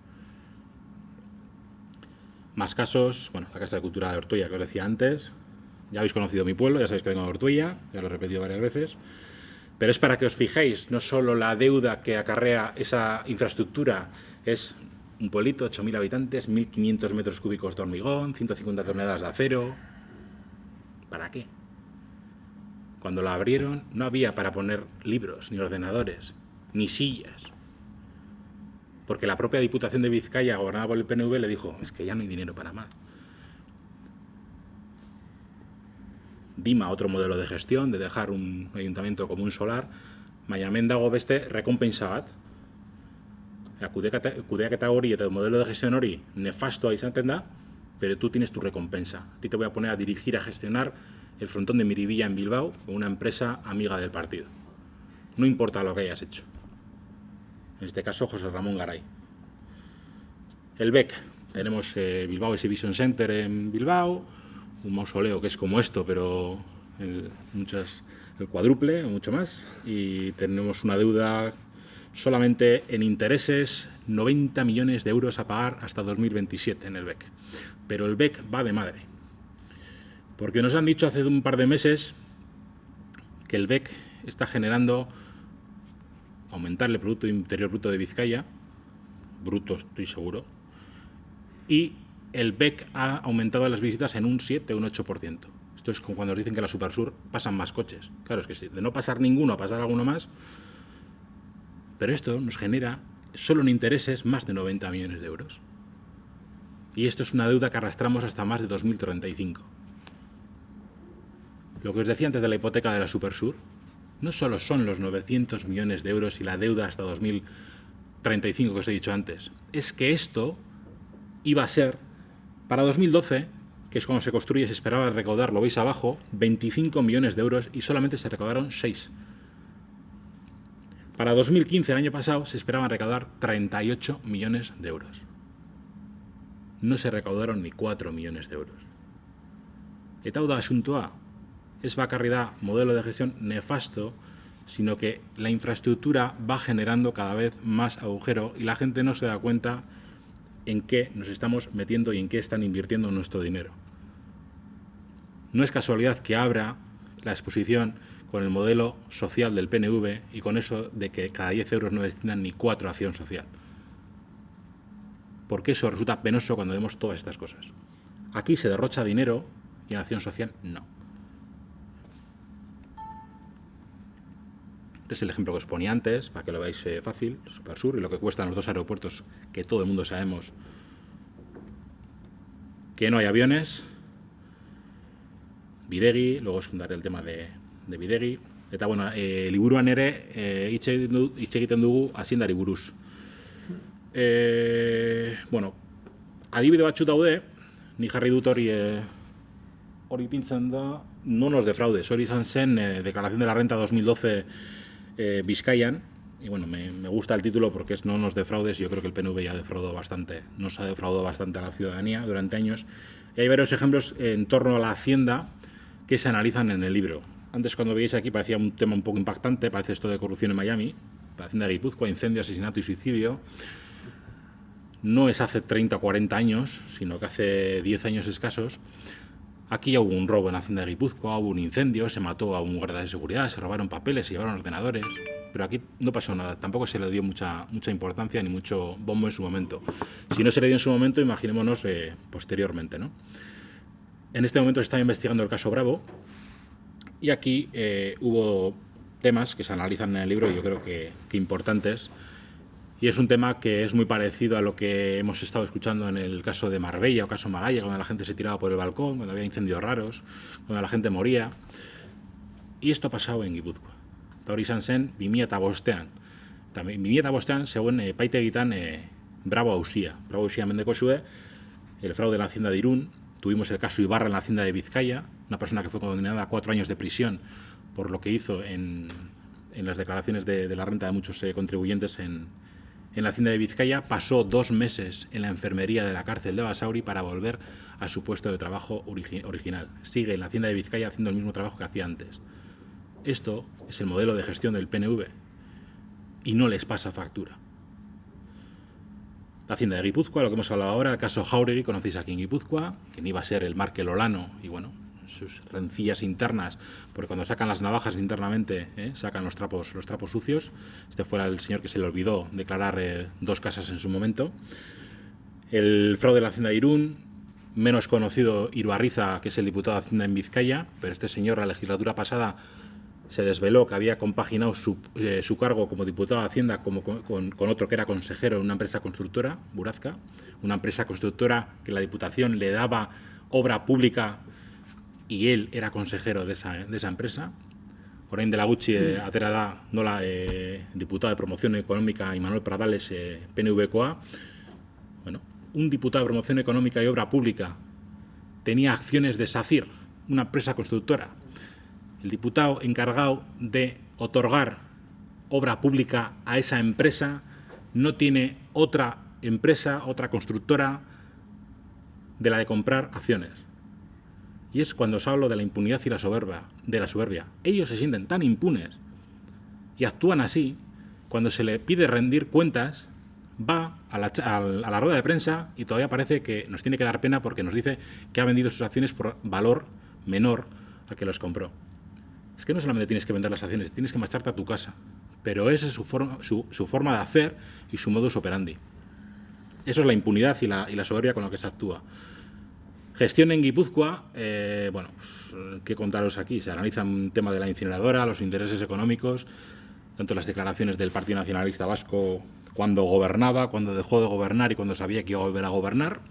Más casos, bueno, la Casa de Cultura de Ortuella, que os decía antes. Ya habéis conocido mi pueblo, ya sabéis que vengo de Ortuella, ya lo he repetido varias veces. Pero es para que os fijéis, no solo la deuda que acarrea esa infraestructura, es un pueblito, 8.000 habitantes, 1.500 metros cúbicos de hormigón, 150 toneladas de acero. ¿Para qué? Cuando la abrieron no había para poner libros, ni ordenadores, ni sillas. Porque la propia Diputación de Vizcaya, gobernada por el PNV, le dijo, es que ya no hay dinero para más. Dima, otro modelo de gestión, de dejar un ayuntamiento como un solar, Mayamén dago beste rekompensa bat. Kudeaketa hori eta modelo de gestión hori nefastoa izaten da, pero tú tienes tu recompensa. A ti te voy a poner a dirigir, a gestionar el frontón de Miribilla en Bilbao con una empresa amiga del partido. No importa lo que hayas hecho. En este caso, José Ramón Garay. El BEC. Tenemos Bilbao Exhibition Center en Bilbao, un mausoleo que es como esto, pero el cuádruple o mucho más. Y tenemos una deuda solamente en intereses, 90 millones de euros a pagar hasta 2027 en el BEC. Pero el BEC va de madre. Porque nos han dicho hace un par de meses que el BEC está generando aumentar el Producto Interior Bruto de Vizcaya, bruto estoy seguro, y el BEC ha aumentado las visitas en un 7 o un 8%. Esto es como cuando nos dicen que en la Supersur pasan más coches. Claro, es que si de no pasar ninguno a pasar alguno más, pero esto nos genera, solo en intereses, más de 90 millones de euros. Y esto es una deuda que arrastramos hasta más de 2035. Lo que os decía antes de la hipoteca de la Supersur, no solo son los 900 millones de euros y la deuda hasta 2035 que os he dicho antes, es que esto iba a ser, para 2012, que es cuando se construye, se esperaba recaudar, lo veis abajo, 25 millones de euros y solamente se recaudaron 6. Para 2015, el año pasado, se esperaban recaudar 38 millones de euros. No se recaudaron ni 4 millones de euros. Eta hau da asuntoa, es bakarrida modelo de gestión nefasto, sino que la infraestructura va generando cada vez más agujero y la gente no se da cuenta en qué nos estamos metiendo y en qué están invirtiendo nuestro dinero. No es casualidad que abra la exposición con el modelo social del PNV y con eso de que cada 10 euros no destinan ni 4 a acción social. Porque eso resulta penoso cuando vemos todas estas cosas. Aquí se derrocha dinero y en acción social no. Este es el ejemplo que os ponía antes, para que lo veáis fácil, Supersur, y lo que cuestan los dos aeropuertos que todo el mundo sabemos que no hay aviones. Bidegui, luego os contaré el tema de Bidegui. Eta, bueno, liburuan ere hitz egiten dugu haziendari buruz. Bueno, adibide batzuk daude, ni jarri dut hori pintzen da, no nos defraudes, hori izan zen declaración de la renta 2012 Vizcayan, y bueno, me gusta el título porque es no nos defraudes, y yo creo que el PNV ya defraudó bastante, nos ha defraudado bastante a la ciudadanía durante años. Y hay varios ejemplos en torno a la hacienda que se analizan en el libro. Antes, cuando veis aquí, parecía un tema un poco impactante, parece esto de corrupción en Miami, la hacienda de Guipúzcoa, incendio, asesinato y suicidio. No es hace 30 o 40 años, sino que hace 10 años escasos. Aquí ya hubo un robo en la hacienda de Guipúzcoa, hubo un incendio, se mató a un guardia de seguridad, se robaron papeles, se llevaron ordenadores, pero aquí no pasó nada, tampoco se le dio mucha importancia ni mucho bombo en su momento. Si no se le dio en su momento, imaginémonos posteriormente, ¿no? En este momento se está investigando el caso Bravo y aquí hubo temas que se analizan en el libro y yo creo que importantes. Y es un tema que es muy parecido a lo que hemos estado escuchando en el caso de Marbella o caso Malaya, cuando la gente se tiraba por el balcón, cuando había incendios raros, cuando la gente moría. Y esto ha pasado en Guipúzcoa. Eta hori izan zen 2005ean. Eta 2005ean zegoen epaitegitan Bravo auzia. Bravo auzia mendeko zue, el fraude de la Hacienda de Irún. Tuvimos el caso Ibarra en la Hacienda de Vizcaya, una persona que fue condenada a 4 años de prisión por lo que hizo en las declaraciones de la renta de muchos contribuyentes en la Hacienda de Vizcaya. Pasó 2 meses en la enfermería de la cárcel de Basauri para volver a su puesto de trabajo original. Sigue en la Hacienda de Vizcaya haciendo el mismo trabajo que hacía antes. Esto es el modelo de gestión del PNV y no les pasa factura. La Hacienda de Guipúzcoa, lo que hemos hablado ahora, el caso Jáuregui, conocéis aquí en Guipúzcoa, que iba a ser el Markel Olano y bueno, sus rencillas internas, porque cuando sacan las navajas internamente sacan los trapos sucios. Este fue el señor que se le olvidó declarar 2 casas en su momento. El fraude de la Hacienda de Irún, menos conocido Iruarriza, que es el diputado de Hacienda en Vizcaya, pero este señor la legislatura pasada se desveló que había compaginado su cargo como diputado de Hacienda con otro que era consejero en una empresa constructora, Burazca, una empresa constructora que la Diputación le daba obra pública y él era consejero de esa empresa. Orain dela gutxi atera da nola diputado de Promoción Económica Imanol Pradales PNVkoa. Bueno, un diputado de Promoción Económica y Obra Pública tenía acciones de SACIR, una empresa constructora. El diputado encargado de otorgar obra pública a esa empresa no tiene otra empresa, otra constructora de la de comprar acciones. Y es cuando os hablo de la impunidad y la soberbia. Ellos se sienten tan impunes y actúan así. Cuando se le pide rendir cuentas, va a la rueda de prensa y todavía parece que nos tiene que dar pena porque nos dice que ha vendido sus acciones por valor menor al que los compró. Es que no solamente tienes que vender las acciones, tienes que marcharte a tu casa. Pero esa es su forma de hacer y su modus operandi. Eso es la impunidad y la soberbia con la que se actúa. Gestión en Guipúzcoa, bueno, pues, ¿qué contaros aquí? Se analiza un tema de la incineradora, los intereses económicos, tanto las declaraciones del Partido Nacionalista Vasco cuando gobernaba, cuando dejó de gobernar y cuando sabía que iba a volver a gobernar,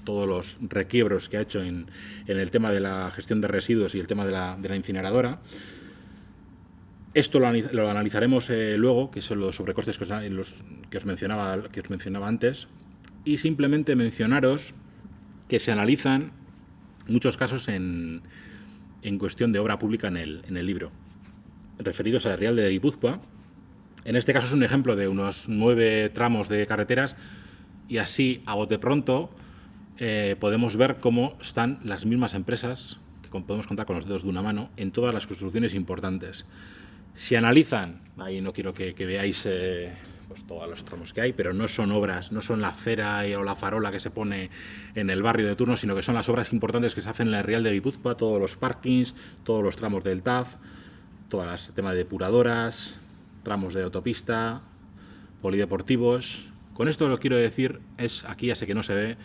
todos los requiebros que ha hecho en el tema de la gestión de residuos y el tema de la incineradora. Esto lo analizaremos luego, que son los sobrecostes que os mencionaba antes, y simplemente mencionaros que se analizan muchos casos en cuestión de obra pública en el libro, referidos al Rialde de Guipúzcoa. En este caso es un ejemplo de unos 9 tramos de carreteras y así, a bote pronto, podemos ver cómo están las mismas empresas, que podemos contar con los dedos de una mano, en todas las construcciones importantes. Se analizan, ahí no quiero que veáis pues todos los tramos que hay, pero no son obras, no son la acera o la farola que se pone en el barrio de turno, sino que son las obras importantes que se hacen en el Rialde de Guipúzcoa, todos los parkings, todos los tramos del TAF, todas las temas de depuradoras, tramos de autopista, polideportivos. Con esto lo quiero decir, aquí ya sé que no se ve,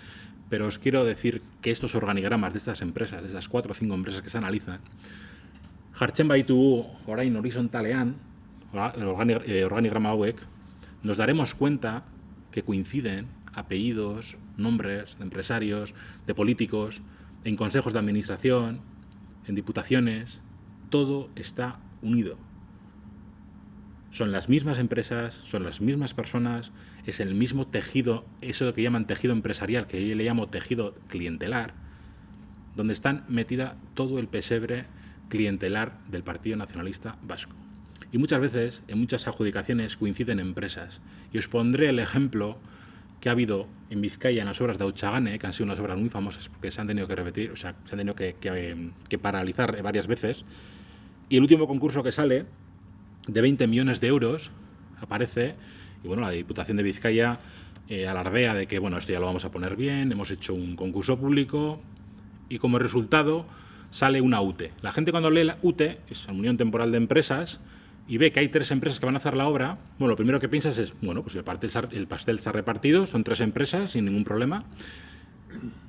pero os quiero decir que estos organigramas de estas empresas, de estas 4 o 5 empresas que se analizan, jartzen baitugu orain horizontalean, organigrama hauek, nos daremos cuenta que coinciden apellidos, nombres de empresarios, de políticos, en consejos de administración, en diputaciones, todo está unido. Son las mismas empresas, son las mismas personas, es el mismo tejido, eso que llaman tejido empresarial, que yo le llamo tejido clientelar, donde están metida todo el pesebre clientelar del Partido Nacionalista Vasco. Y muchas veces, en muchas adjudicaciones, coinciden empresas. Y os pondré el ejemplo que ha habido en Vizcaya en las obras de Auchagane, que han sido unas obras muy famosas porque se han tenido que repetir, o sea, se han tenido que paralizar varias veces. Y el último concurso que sale, de 20 millones de euros, aparece, y bueno, la Diputación de Vizcaya alardea de que, bueno, esto ya lo vamos a poner bien, hemos hecho un concurso público, y como resultado sale una UTE. La gente cuando lee la UTE, es la Unión Temporal de Empresas, y ve que hay 3 empresas que van a hacer la obra, bueno, lo primero que piensas es, bueno, pues el pastel se ha repartido, son 3 empresas sin ningún problema,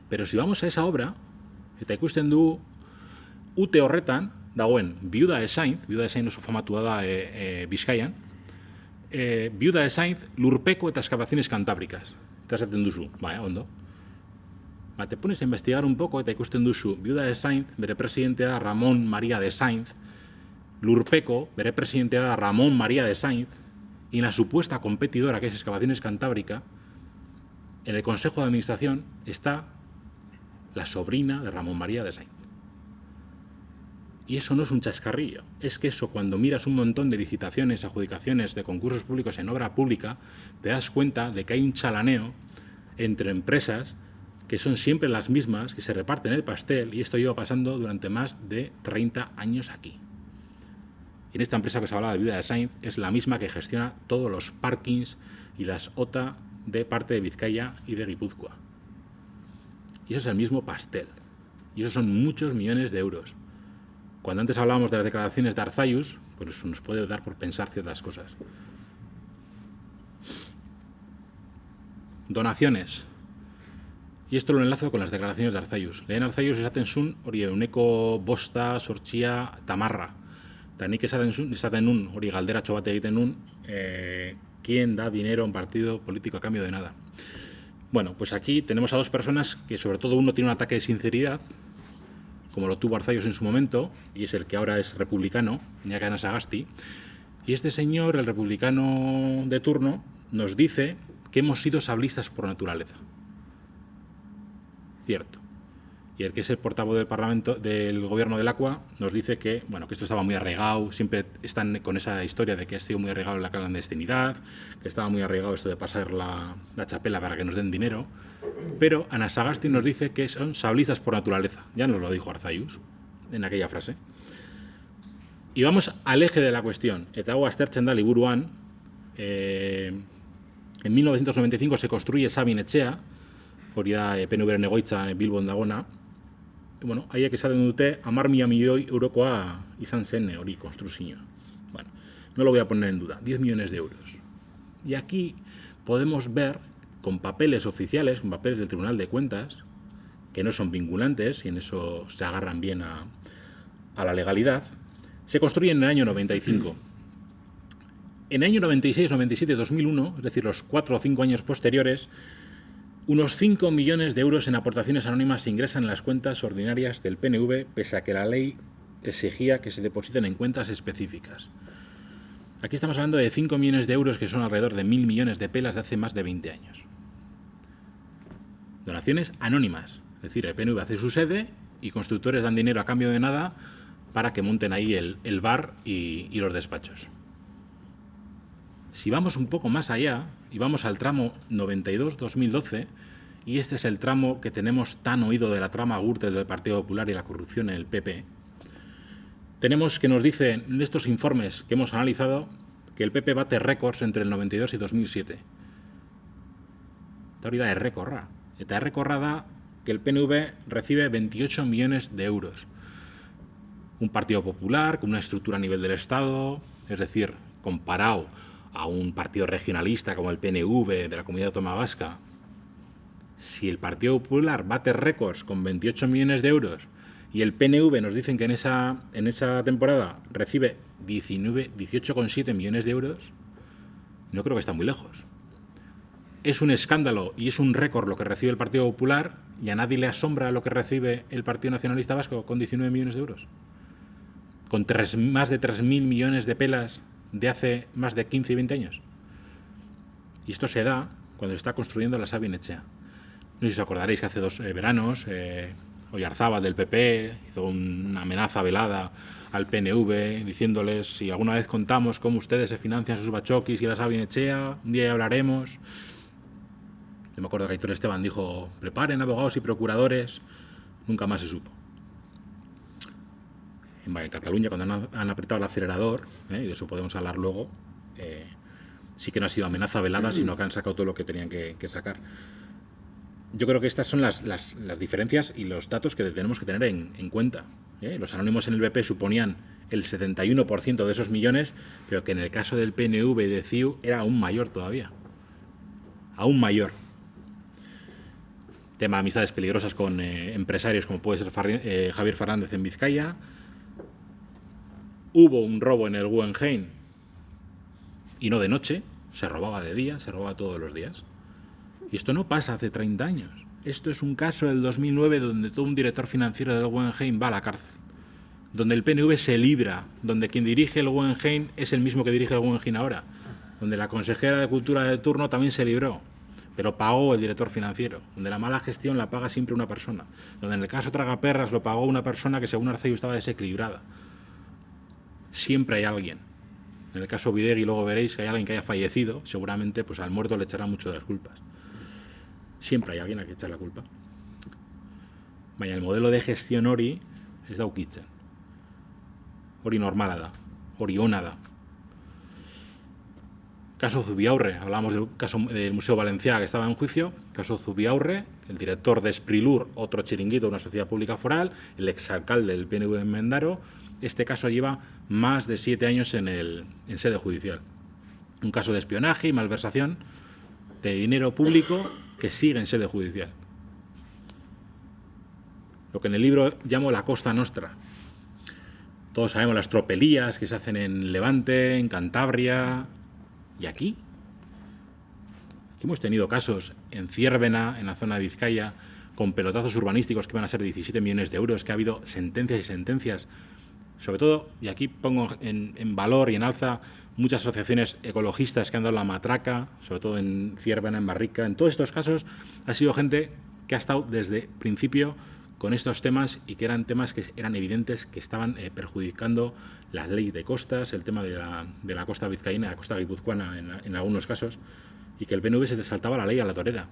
pero si vamos a esa obra, eta ikusten du UTE horretan, dagoen Viuda de Sainz oso famatua da Bizkaian, Viuda de Sainz, lurpeko eta excavaciones cantábricas. Eta esaten duzu, ondo. Te pones a investigar un poco eta ikusten duzu, Viuda de Sainz, bere presidentea da Ramón María de Sainz, lurpeko, bere presidentea da Ramón María de Sainz, y en la supuesta competidora que es Excavaciones Cantábrica, en el Consejo de Administración está la sobrina de Ramón María de Sainz. Y eso no es un chascarrillo, es que eso, cuando miras un montón de licitaciones, adjudicaciones de concursos públicos en obra pública, te das cuenta de que hay un chalaneo entre empresas que son siempre las mismas, que se reparten el pastel, y esto lleva pasando durante más de 30 años aquí. En esta empresa que se hablaba de Viuda de Sainz es la misma que gestiona todos los parkings y las OTA de parte de Vizcaya y de Guipúzcoa. Y eso es el mismo pastel. Y eso son muchos millones de euros. Cuando antes hablábamos de las declaraciones de Arzallus, pues eso nos puede dar por pensar ciertas cosas. Donaciones. Y esto lo enlazo con las declaraciones de Arzallus. Lehen Arzallus esaten zuen, hori euneko bosta, sortxia, tamarra. Eta nik esaten nun, hori galderatxo bat egiten nun, ¿quién da dinero a un partido político a cambio de nada? Bueno, pues aquí tenemos a dos personas que sobre todo uno tiene un ataque de sinceridad, como lo tuvo Arzallus en su momento, y es el que ahora es republicano, Iñaki Anasagasti, y este señor, el republicano de turno, nos dice que hemos sido sablistas por naturaleza. Cierto. Y el que es el portavoz del Parlamento, del Gobierno del Aqua, nos dice que, bueno, que esto estaba muy arraigado, siempre están con esa historia de que ha sido muy arraigado en la clandestinidad, que estaba muy arraigado esto de pasar la chapela para que nos den dinero, pero Anasagasti nos dice que son sablistas por naturaleza. Ya nos lo dijo Arzallus en aquella frase. Y vamos al eje de la cuestión. Eta hau aztertzen da liburuan, en 1995 se construye Sabin Etxea, hori da PNV-ren egoitza Bilbon dagona. Bueno, haiek esaten dute 10.000 milioi eurokoa izan zen hori konstruzioa. Bueno, no lo voy a poner en duda, 10 millones de euros. Y aquí podemos ver con papeles oficiales, con papeles del Tribunal de Cuentas, que no son vinculantes y en eso se agarran bien a la legalidad, se construyen en el año 95. En el año 96, 97, 2001, es decir, los 4 o 5 años posteriores, unos 5 millones de euros en aportaciones anónimas se ingresan en las cuentas ordinarias del PNV, pese a que la ley exigía que se depositen en cuentas específicas. Aquí estamos hablando de 5 millones de euros, que son alrededor de 1.000 millones de pelas de hace más de 20 años. Donaciones anónimas, es decir, el PNV hace su sede y constructores dan dinero a cambio de nada para que monten ahí el bar y los despachos. Si vamos un poco más allá y vamos al tramo 92-2012, y este es el tramo que tenemos tan oído de la trama Gürtel del Partido Popular y la corrupción en el PP, tenemos que nos dicen en estos informes que hemos analizado que el PP bate récords entre el 92 y 2007. Eta hori da errekorra. Eta errekorra da que el PNV recibe 28 millones de euros. Un Partido Popular con una estructura a nivel del Estado, es decir, comparado a un partido regionalista como el PNV de la Comunidad Autónoma Vasca, si el Partido Popular bate récords con 28 millones de euros y el PNV nos dicen que en esa temporada recibe 18,7 millones de euros, no creo que está muy lejos. Es un escándalo y es un récord lo que recibe el Partido Popular, y a nadie le asombra lo que recibe el Partido Nacionalista Vasco con 19 millones de euros. Con más de 3.000 millones de pelas de hace más de 15 y 20 años. Y esto se da cuando se está construyendo la Sabin Etxea. No sé si os acordaréis que hace 2 veranos Oyarzábal del PP hizo una amenaza velada al PNV diciéndoles: si alguna vez contamos cómo ustedes se financian sus bachoquis y la Sabin Etxea, un día ya hablaremos. Yo me acuerdo que Aitor Esteban dijo: preparen abogados y procuradores. Nunca más se supo. En Cataluña, cuando han apretado el acelerador, y de eso podemos hablar luego, sí que no ha sido amenaza velada, sino que han sacado todo lo que tenían que sacar. Yo creo que estas son las diferencias y los datos que tenemos que tener en cuenta. Los anónimos en el BP suponían el 71% de esos millones, pero que en el caso del PNV y de CiU era aún mayor todavía. Aún mayor. Tema de amistades peligrosas con empresarios como puede ser Javier Fernández en Vizcaya. Hubo un robo en el Guggenheim y no de noche, se robaba de día, se robaba todos los días. Y esto no pasa hace 30 años. Esto es un caso del 2009 donde todo un director financiero del Guggenheim va a la cárcel, donde el PNV se libra, donde quien dirige el Guggenheim es el mismo que dirige el Guggenheim ahora, donde la consejera de Cultura de turno también se libró, pero pagó el director financiero, donde la mala gestión la paga siempre una persona, donde en el caso Tragaperras lo pagó una persona que según Arceu estaba desequilibrada. Siempre hay alguien. En el caso Bidegui luego veréis que hay alguien que haya fallecido, seguramente pues al muerto le echará mucho de las culpas. Siempre hay alguien a que echar la culpa. Baina el modelo de gestión hori ez da ukitzen. Hori normala da, hori ona da. Caso Zubiaurre, hablamos del caso del Museo Valencià que estaba en juicio. Caso Zubiaurre, el director de Sprilur, otro chiringuito, una sociedad pública foral, el exalcalde del PNV en Mendaro. Este caso lleva más de 7 años en sede judicial. Un caso de espionaje y malversación de dinero público que sigue en sede judicial. Lo que en el libro llamo la Costa Nostra. Todos sabemos las tropelías que se hacen en Levante, en Cantabria y aquí. Aquí hemos tenido casos en Ziérbena, en la zona de Vizcaya, con pelotazos urbanísticos que van a ser 17 millones de euros, que ha habido sentencias y sentencias. Sobre todo, y aquí pongo en valor y en alza muchas asociaciones ecologistas que han dado la matraca, sobre todo en Ziérbena, en Barrica. En todos estos casos ha sido gente que ha estado desde principio con estos temas y que eran temas que eran evidentes que estaban perjudicando la ley de costas, el tema de la costa vizcaína, la costa guipuzcoana en algunos casos, y que el PNV se te saltaba la ley a la torera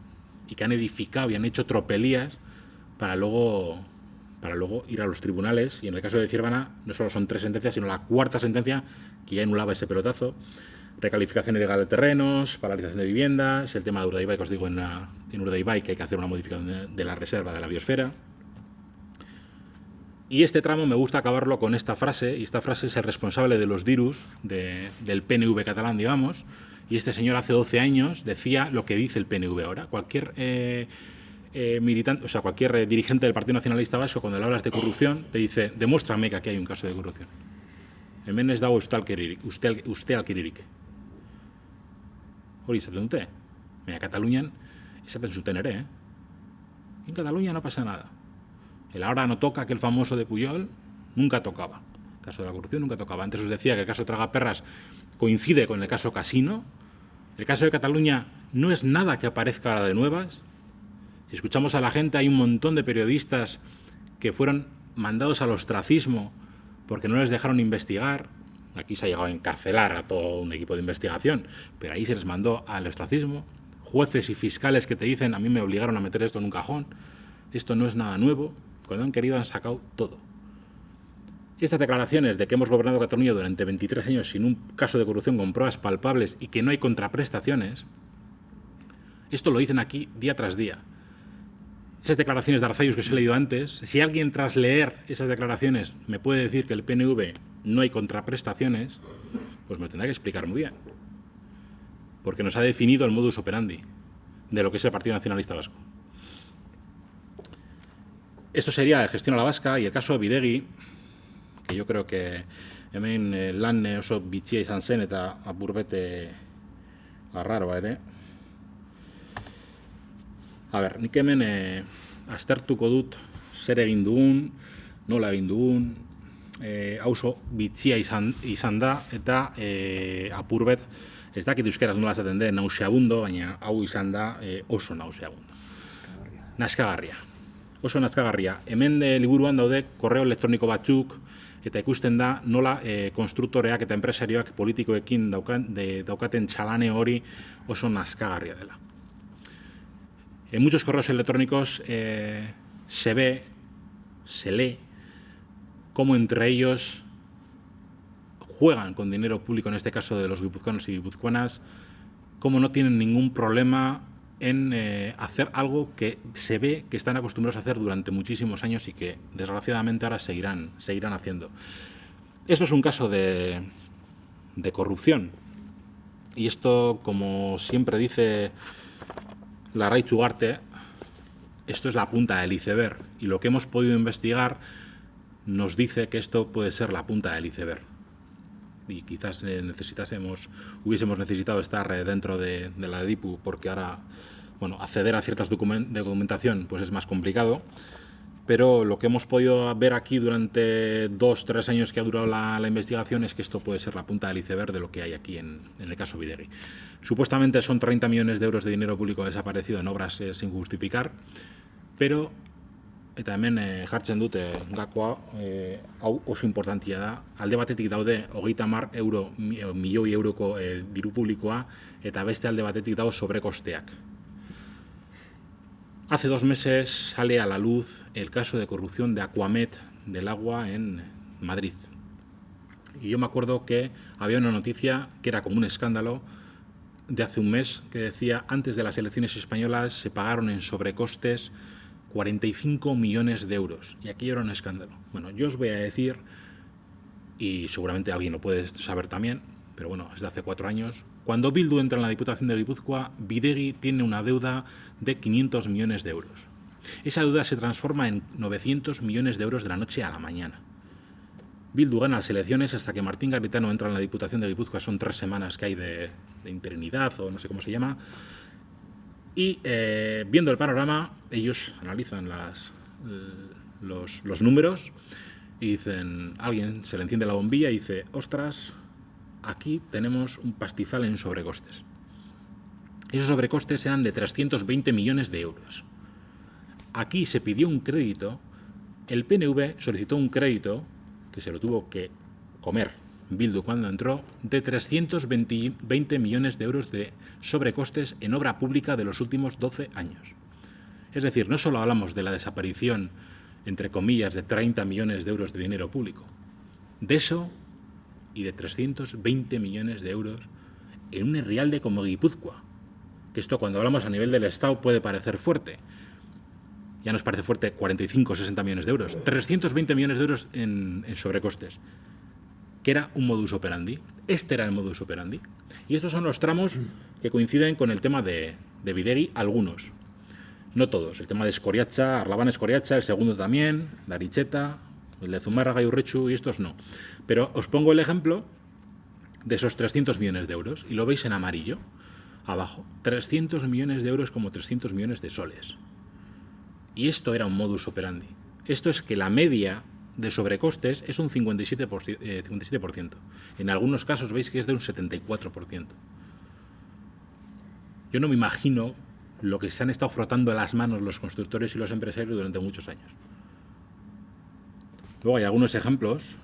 y que han edificado y han hecho tropelías para luego ir a los tribunales. Y en el caso de Ziérbena no solo son 3 sentencias, sino la 4ª sentencia que ya anulaba ese pelotazo. Recalificación ilegal de terrenos, paralización de viviendas, el tema de Urdaibai, que os digo en Urdaibai que hay que hacer una modificación de la reserva de la biosfera. Y este tramo me gusta acabarlo con esta frase, y esta frase es el responsable de los dirus del PNV catalán, digamos, y este señor hace 12 años decía lo que dice el PNV ahora. Cualquier militante, o sea, cualquier dirigente del Partido Nacionalista Vasco, cuando le hablas de corrupción, te dice, demuéstrame que aquí hay un caso de corrupción. Hemen ez dago ustelkeririk. Hori izaten dute. Baina Katalunian izaten zuten ere, En Cataluña no pasa nada. El ahora no toca, que el famoso de Pujol, nunca tocaba. El caso de la corrupción nunca tocaba. Antes os decía que el caso Tragaperras coincide con el caso Casino. El caso de Cataluña no es nada que aparezca ahora de nuevas. Si escuchamos a la gente, hay un montón de periodistas que fueron mandados al ostracismo porque no les dejaron investigar. Aquí se ha llegado a encarcelar a todo un equipo de investigación, pero ahí se les mandó al ostracismo. Jueces y fiscales que te dicen, a mí me obligaron a meter esto en un cajón. Esto no es nada nuevo. Cuando han querido han sacado todo. Estas declaraciones de que hemos gobernado Cataluña durante 23 años sin un caso de corrupción con pruebas palpables y que no hay contraprestaciones, esto lo dicen aquí día tras día. Esas declaraciones de Arzayus que os he leído antes, si alguien tras leer esas declaraciones me puede decir que el PNV no hay contraprestaciones, pues me lo tendrá que explicar muy bien. Porque nos ha definido el modus operandi de lo que es el Partido Nacionalista Vasco. Esto sería de gestión a la vasca, y el caso de Bidegui, que yo creo que hemen lan oso bitxia izan zen eta apurbete arraroa ere. A ber, nik hemen aztertuko dut zer egin dugun, nola egin dugun, oso bitxia izan da, eta apurbet, ez dakit euskeraz nola zaten den, nauseabundo, baina hau izan da oso nauseabundo. Naskagarria. Oso nazkagarria. Hemen liburuan daude korreo elektroniko batzuk, eta ikusten da nola konstruktoreak eta enpresarioak politikoekin daukaten txalane hori oso nazkagarria dela. En muchos correos electrónicos se ve, se lee, cómo entre ellos juegan con dinero público, en este caso de los guipuzcoanos y guipuzcoanas, cómo no tienen ningún problema en hacer algo que se ve que están acostumbrados a hacer durante muchísimos años y que desgraciadamente ahora seguirán haciendo. Esto es un caso de corrupción, y esto, como siempre dice Larraitz Ugarte, esto es la punta del iceberg, y lo que hemos podido investigar nos dice que esto puede ser la punta del iceberg. y quizás hubiésemos necesitado estar dentro de la DIPU, porque ahora, bueno, acceder a ciertas documentación pues es más complicado. Pero lo que hemos podido ver aquí durante 2-3 años que ha durado la investigación es que esto puede ser la punta del iceberg de lo que hay aquí en el caso Bidegi. Supuestamente son 30 millones de euros de dinero público desaparecido en obras sin justificar, pero hemen jartzen dute gakoa hau oso importantia da. Alde batetik daude 30 milioi euroko diru publikoa eta beste alde batetik dago sobrekosteak. Hace 2 meses sale a la luz el caso de corrupción de Aquamed del agua en Madrid. Y yo me acuerdo que había una noticia que era como un escándalo de hace un mes que decía: antes de las elecciones españolas se pagaron en sobrecostes 45 millones de euros. Y aquí era un escándalo. Bueno, yo os voy a decir, y seguramente alguien lo puede saber también, pero bueno, es de hace 4 años. Cuando Bildu entra en la Diputación de Guipúzcoa, Bidegi tiene una deuda de 500 millones de euros. Esa deuda se transforma en 900 millones de euros de la noche a la mañana. Bildu gana las elecciones hasta que Martín Garritano entra en la Diputación de Guipúzcoa. Son 3 semanas que hay de interinidad o no sé cómo se llama. Y viendo el panorama, ellos analizan los números y dicen, alguien se le enciende la bombilla y dice: ostras, aquí tenemos un pastizal en sobrecostes. Esos sobrecostes eran de 320 millones de euros. Aquí se pidió un crédito, el PNV solicitó un crédito, que se lo tuvo que comer Bildu cuando entró, de 320 millones de euros de sobrecostes en obra pública de los últimos 12 años. Es decir, no solo hablamos de la desaparición, entre comillas, de 30 millones de euros de dinero público. De eso y de 320 millones de euros en un herrialde como Guipúzcoa. Que esto, cuando hablamos a nivel del Estado, puede parecer fuerte. Ya nos parece fuerte 45 o 60 millones de euros. 320 millones de euros en sobrecostes. Que era un modus operandi. Este era el modus operandi. Y estos son los tramos que coinciden con el tema de Bidegi, algunos. No todos. El tema de Escoriacha, Arlaban Escoriacha, el segundo también, de Aricheta, el de Zumárraga y Urrechu, y estos no. Pero os pongo el ejemplo de esos 300 millones de euros, y lo veis en amarillo, abajo. 300 millones de euros como 300 millones de soles. Y esto era un modus operandi. Esto es que la media de sobrecostes es un 57%. En algunos casos veis que es de un 74%. Yo no me imagino lo que se han estado frotando las manos los constructores y los empresarios durante muchos años. Luego hay algunos ejemplos.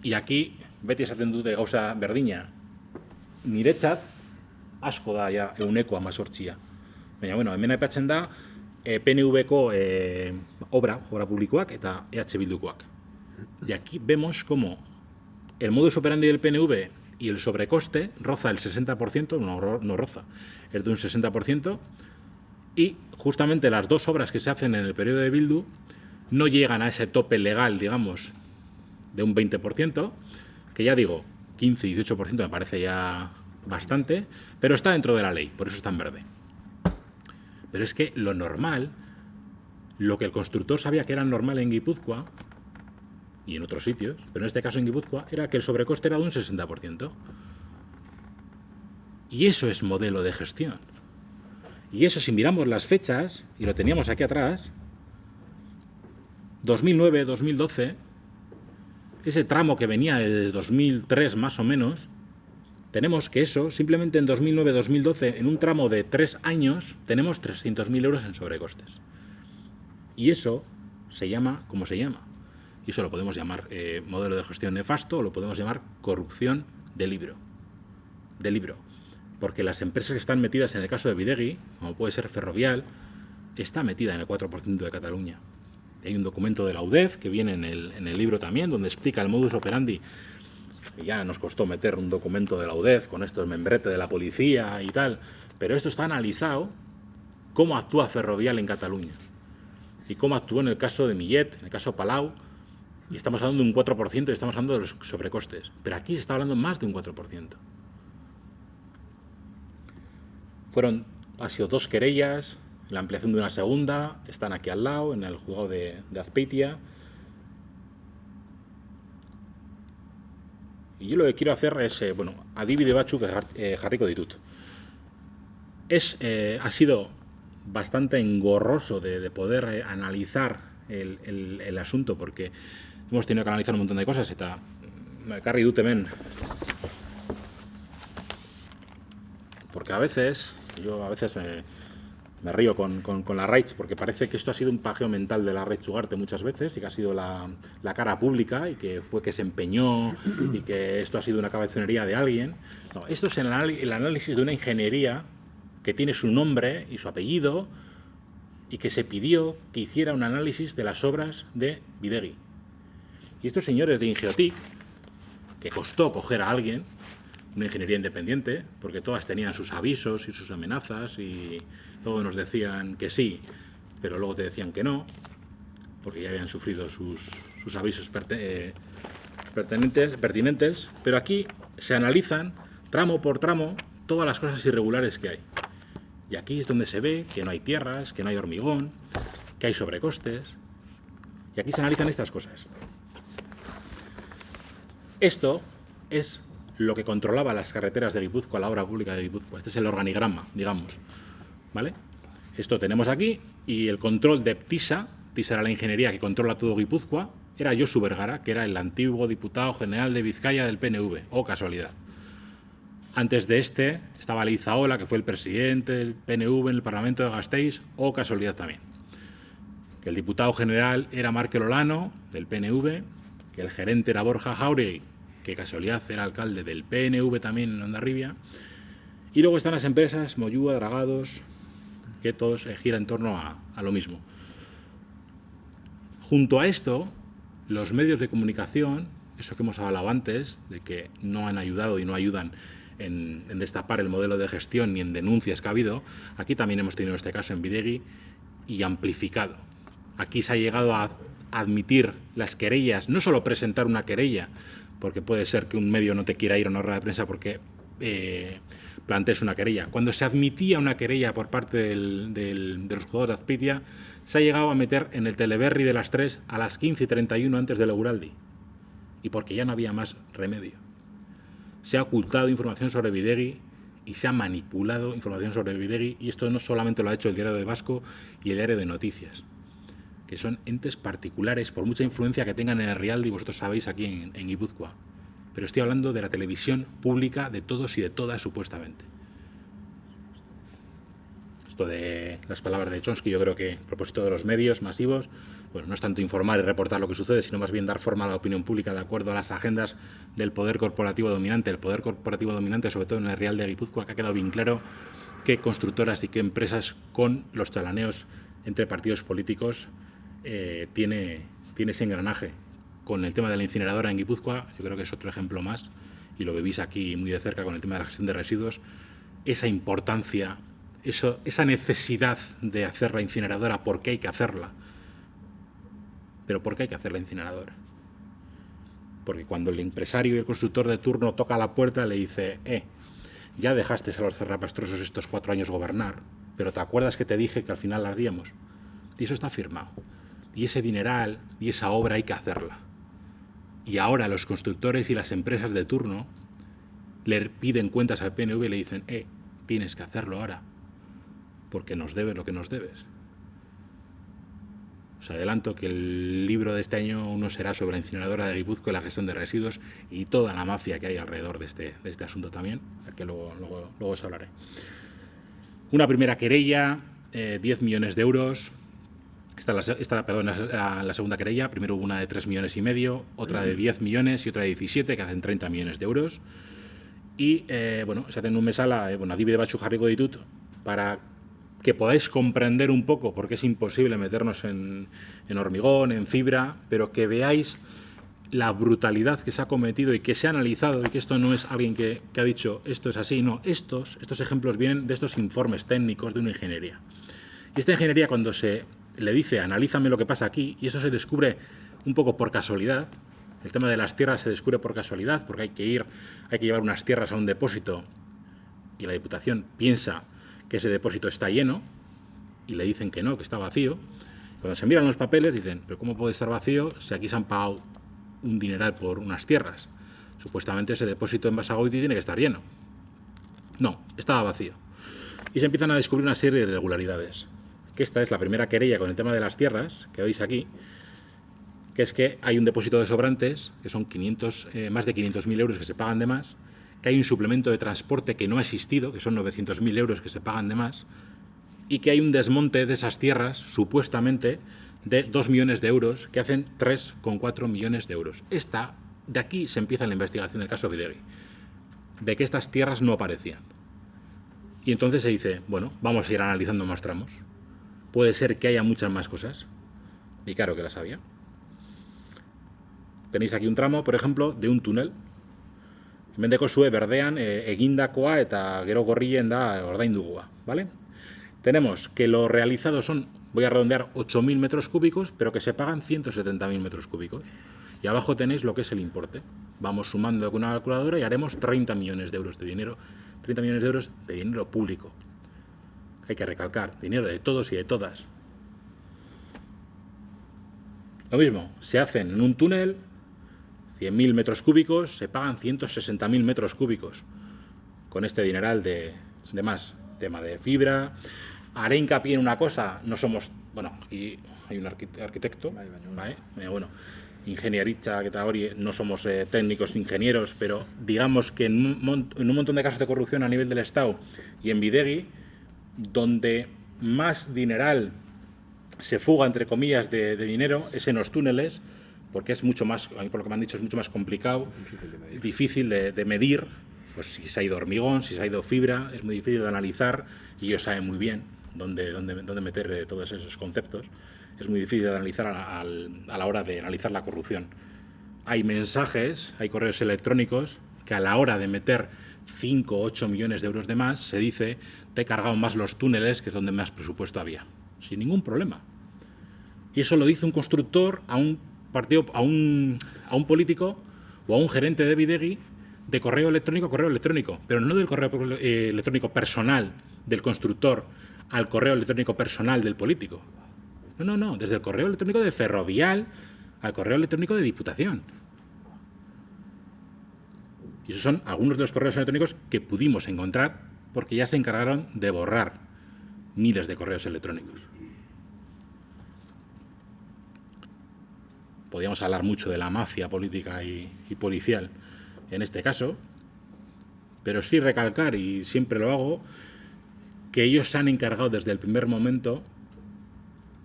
Y aquí, beti esaten dute gauza berdina, niretzat asko da ja euneko 18. Baina, bueno, hemen aipatzen da PNV-ko obra publikoak eta EH Bildukoak. Y aquí vemos cómo el modus operandi del PNV y el sobrecoste roza el 60%, no roza, es de un 60%, y justamente las 2 obras que se hacen en el periodo de Bildu no llegan a ese tope legal, digamos, de un 20%, que ya digo, 15 y 18% me parece ya bastante, pero está dentro de la ley, por eso está en verde. Pero es que lo normal, lo que el constructor sabía que era normal en Guipúzcoa, y en otros sitios, pero en este caso en Guipúzcoa, era que el sobrecoste era de un 60%. Y eso es modelo de gestión. Y eso, si miramos las fechas, y lo teníamos aquí atrás, 2009, 2012, ese tramo que venía de 2003 más o menos, tenemos que eso, simplemente en 2009-2012, en un tramo de 3 años, tenemos 300.000 euros en sobrecostes. Y eso se llama como se llama. Y eso lo podemos llamar modelo de gestión nefasto, o lo podemos llamar corrupción de libro. Porque las empresas que están metidas en el caso de Bidegi, como puede ser Ferrovial, está metida en el 4% de Cataluña. Hay un documento de la UDEF que viene en el libro también, donde explica el modus operandi. Y ya nos costó meter un documento de la UDEF con estos membrete de la policía y tal, pero esto está analizado cómo actúa Ferrovial en Cataluña y cómo actuó en el caso de Millet, en el caso Palau, y estamos hablando de un 4% y estamos hablando de los sobrecostes, pero aquí se está hablando más de un 4%. Ha sido 2 querellas, la ampliación de una segunda, están aquí al lado, en el juzgado de Azpeitia. Y yo lo que quiero hacer es, adibide batzuk jarriko ditut. Ha sido bastante engorroso de poder analizar el asunto, porque hemos tenido que analizar un montón de cosas, eta ekarri dut hemen. Porque a veces me río con la Raitz, porque parece que esto ha sido un pajeo mental de la Raitz Ugarte muchas veces, y que ha sido la cara pública, y que fue que se empeñó, y que esto ha sido una cabezonería de alguien. No, esto es el análisis de una ingeniería que tiene su nombre y su apellido, y que se pidió que hiciera un análisis de las obras de Bidegi. Y estos señores de Ingeotic, que costó coger a alguien, una ingeniería independiente, porque todas tenían sus avisos y sus amenazas, y todos nos decían que sí, pero luego te decían que no, porque ya habían sufrido sus avisos pertinentes, pero aquí se analizan tramo por tramo todas las cosas irregulares que hay. Y aquí es donde se ve que no hay tierras, que no hay hormigón, que hay sobrecostes, y aquí se analizan estas cosas. Esto es lo que controlaba las carreteras de Guipúzcoa, la obra pública de Guipúzcoa. Este es el organigrama, digamos, ¿vale? Esto tenemos aquí, y el control de Ptisa era la ingeniería que controla todo Guipúzcoa, era Josu Vergara, que era el antiguo diputado general de Vizcaya del PNV, o casualidad. Antes de este estaba Leizaola, que fue el presidente del PNV en el Parlamento de Gasteiz, o casualidad también. Que el diputado general era Markel Olano, del PNV, que el gerente era Borja Jauregui, que casualidad era alcalde del PNV también en Hondarribia. Y luego están las empresas Moyúa, Dragados, que todos giran en torno a lo mismo. Junto a esto, los medios de comunicación, eso que hemos hablado antes, de que no han ayudado y no ayudan en destapar el modelo de gestión ni en denuncias que ha habido, aquí también hemos tenido este caso en Bidegi y amplificado. Aquí se ha llegado a admitir las querellas, no solo presentar una querella, porque puede ser que un medio no te quiera ir a una rueda de prensa porque plantees una querella. Cuando se admitía una querella por parte de los juzgados de Azpeitia, se ha llegado a meter en el Teleberri de las 3 a las 15:31 antes del Euraldi, y porque ya no había más remedio. Se ha ocultado información sobre Bidegi y se ha manipulado información sobre Bidegi, y esto no solamente lo ha hecho el Diario de Vasco y el Diario de Noticias, que son entes particulares, por mucha influencia que tengan en el Rialdi, vosotros sabéis, aquí en Guipúzcoa. Pero estoy hablando de la televisión pública de todos y de todas, supuestamente. Esto de las palabras de Chomsky, yo creo que, a propósito de los medios masivos, no es tanto informar y reportar lo que sucede, sino más bien dar forma a la opinión pública de acuerdo a las agendas del poder corporativo dominante. El poder corporativo dominante, sobre todo en el Rialdi de Guipúzcoa, que ha quedado bien claro qué constructoras y qué empresas, con los chalaneos entre partidos políticos, tiene ese engranaje. Con el tema de la incineradora en Guipúzcoa, yo creo que es otro ejemplo más, y lo vivís aquí muy de cerca con el tema de la gestión de residuos, esa importancia, esa necesidad de hacer la incineradora, por qué hay que hacerla. Pero ¿por qué hay que hacer la incineradora? Porque cuando el empresario y el constructor de turno toca a la puerta, le dice, ya dejaste a los cerrapastrosos estos 4 años gobernar, pero ¿te acuerdas que te dije que al final la haríamos? Y eso está firmado. Y ese dineral y esa obra hay que hacerla. Y ahora los constructores y las empresas de turno le piden cuentas al PNV y le dicen, tienes que hacerlo ahora, porque nos debes lo que nos debes. Os adelanto que el libro de este año uno será sobre la incineradora de Guipúzcoa y la gestión de residuos y toda la mafia que hay alrededor de este asunto también, que luego os hablaré. Una primera querella, 10 millones de euros. Esta la segunda querella. Primero hubo una de 3,5 millones, otra de 10 millones y otra de 17, que hacen 30 millones de euros. Y, esaten un mesala, adibide batzuk jarriko ditut, para que podáis comprender un poco, porque es imposible meternos en hormigón, en fibra, pero que veáis la brutalidad que se ha cometido y que se ha analizado, y que esto no es alguien que ha dicho esto es así, no, estos ejemplos vienen de estos informes técnicos de una ingeniería. Y esta ingeniería, cuando se le dice analízame lo que pasa aquí, y eso se descubre un poco por casualidad, el tema de las tierras se descubre por casualidad, porque hay que llevar unas tierras a un depósito, y la Diputación piensa que ese depósito está lleno, y le dicen que no, que está vacío. Cuando se miran los papeles dicen, pero ¿cómo puede estar vacío si aquí se han pagado un dineral por unas tierras? Supuestamente ese depósito en Basagoiti tiene que estar lleno. No, estaba vacío. Y se empiezan a descubrir una serie de irregularidades. Que esta es la primera querella con el tema de las tierras, que veis aquí, que es que hay un depósito de sobrantes, que son más de 500.000 euros que se pagan de más, que hay un suplemento de transporte que no ha existido, que son 900.000 euros que se pagan de más, y que hay un desmonte de esas tierras, supuestamente, de 2 millones de euros, que hacen 3,4 millones de euros. De aquí se empieza la investigación del caso Bidegui, de que estas tierras no aparecían. Y entonces se dice, bueno, vamos a ir analizando más tramos. Puede ser que haya muchas más cosas. Y claro que las había. Tenéis aquí un tramo, por ejemplo, de un túnel. Mendekosue berdean egindakoa eta gero gorrien da ordaindugua, ¿vale? Tenemos que lo realizado son, voy a redondear, 8.000 metros cúbicos, pero que se pagan 170.000 metros cúbicos. Y abajo tenéis lo que es el importe. Vamos sumando con una calculadora y haremos 30 millones de euros de dinero. 30 millones de euros de dinero público. Hay que recalcar, dinero de todos y de todas. Lo mismo, se hacen en un túnel, 100.000 metros cúbicos, se pagan 160.000 metros cúbicos. Con este dineral de más, tema de fibra. Haré hincapié en una cosa, no somos, bueno, aquí hay un arquitecto, ¿vale? Bueno, ingenieritza, que hori, no somos técnicos ingenieros, pero digamos que en un montón de casos de corrupción a nivel del Estado y en Bidegui, donde más dineral se fuga, entre comillas, de dinero es en los túneles, porque es mucho más, a mí por lo que me han dicho, es mucho más complicado, difícil de medir, pues si se ha ido hormigón, si se ha ido fibra, es muy difícil de analizar y ellos saben muy bien dónde meter todos esos conceptos. Es muy difícil de analizar a la hora de analizar la corrupción. Hay mensajes, hay correos electrónicos que a la hora de meter 5 o 8 millones de euros de más, se dice, te he cargado más los túneles, que es donde más presupuesto había. Sin ningún problema. Y eso lo dice un constructor a un partido, a un político o a un gerente de Bidegui de correo electrónico, pero no del correo electrónico personal del constructor al correo electrónico personal del político. No, desde el correo electrónico de Ferrovial al correo electrónico de Diputación. Y esos son algunos de los correos electrónicos que pudimos encontrar porque ya se encargaron de borrar miles de correos electrónicos. Podríamos hablar mucho de la mafia política y policial en este caso, pero sí recalcar, y siempre lo hago, que ellos se han encargado desde el primer momento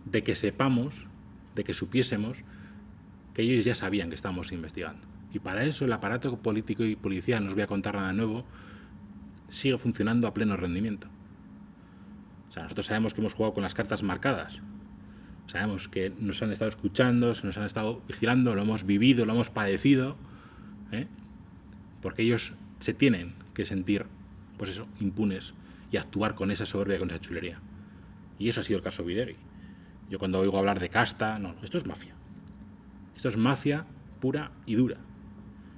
de que sepamos, de que supiésemos que ellos ya sabían que estábamos investigando. Y para eso el aparato político y policial, no os voy a contar nada nuevo, sigue funcionando a pleno rendimiento. O sea, nosotros sabemos que hemos jugado con las cartas marcadas. Sabemos que nos han estado escuchando, se nos han estado vigilando, lo hemos vivido, lo hemos padecido, porque ellos se tienen que sentir, pues eso, impunes y actuar con esa soberbia, con esa chulería. Y eso ha sido el caso Bidegui. Yo cuando oigo hablar de casta, no, esto es mafia. Esto es mafia pura y dura.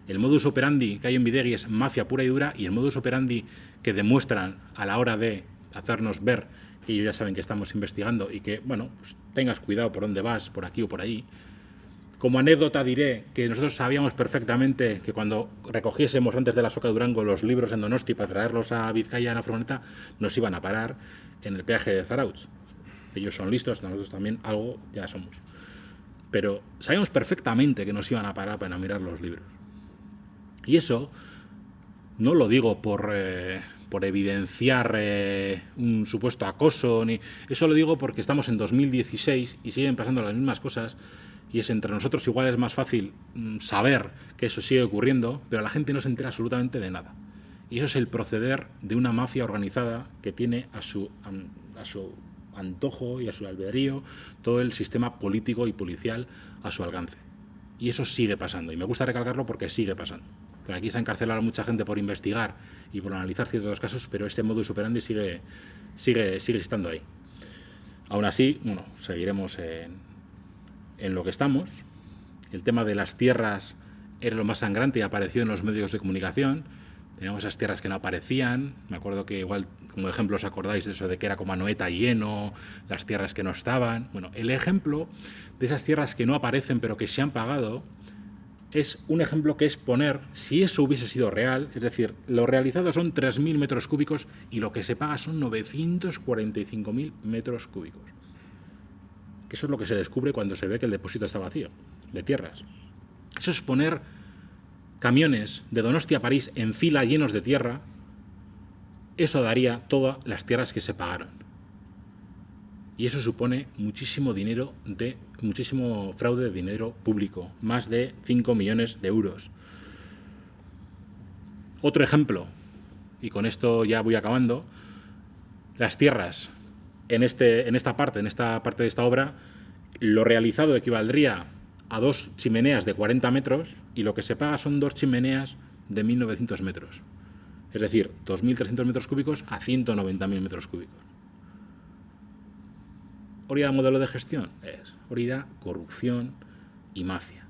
El modus operandi que hay en Bidegui es mafia pura y dura, y el modus operandi que demuestran a la hora de hacernos ver que ellos ya saben que estamos investigando y que, bueno, pues tengas cuidado por dónde vas, por aquí o por allí. Como anécdota diré que nosotros sabíamos perfectamente que cuando recogiésemos antes de la Soca de Durango los libros en Donosti para traerlos a Vizcaya en la furgoneta, nos iban a parar en el peaje de Zarautz. Ellos son listos, nosotros también algo ya somos. Pero sabíamos perfectamente que nos iban a parar para mirar los libros. Y eso no lo digo por evidenciar un supuesto acoso, ni eso lo digo porque estamos en 2016 y siguen pasando las mismas cosas, y es entre nosotros igual es más fácil saber que eso sigue ocurriendo, pero la gente no se entera absolutamente de nada. Y eso es el proceder de una mafia organizada que tiene a su antojo y a su albedrío todo el sistema político y policial a su alcance. Y eso sigue pasando, y me gusta recalcarlo porque sigue pasando. Pero aquí se ha encarcelado a mucha gente por investigar y por analizar ciertos casos, pero este modus operandi sigue estando ahí. Aún así, bueno, seguiremos en lo que estamos. El tema de las tierras era lo más sangrante y apareció en los medios de comunicación. Teníamos esas tierras que no aparecían. Me acuerdo que igual, como ejemplo, os acordáis de eso de que era como Anoeta lleno, las tierras que no estaban. Bueno, el ejemplo de esas tierras que no aparecen pero que se han pagado es un ejemplo que es poner, si eso hubiese sido real, es decir, lo realizado son 3.000 metros cúbicos y lo que se paga son 945.000 metros cúbicos. Que eso es lo que se descubre cuando se ve que el depósito está vacío, de tierras. Eso es poner camiones de Donostia a París en fila llenos de tierra. Eso daría todas las tierras que se pagaron. Y eso supone muchísimo dinero, muchísimo fraude de dinero público, más de 5 millones de euros. Otro ejemplo, y con esto ya voy acabando, las tierras en esta parte de esta obra, lo realizado equivaldría a 2 chimeneas de 40 metros y lo que se paga son 2 chimeneas de 1.900 metros. Es decir, 2.300 metros cúbicos a 190.000 metros cúbicos. Hori da modelo de gestión? Hori da corrupción y mafia.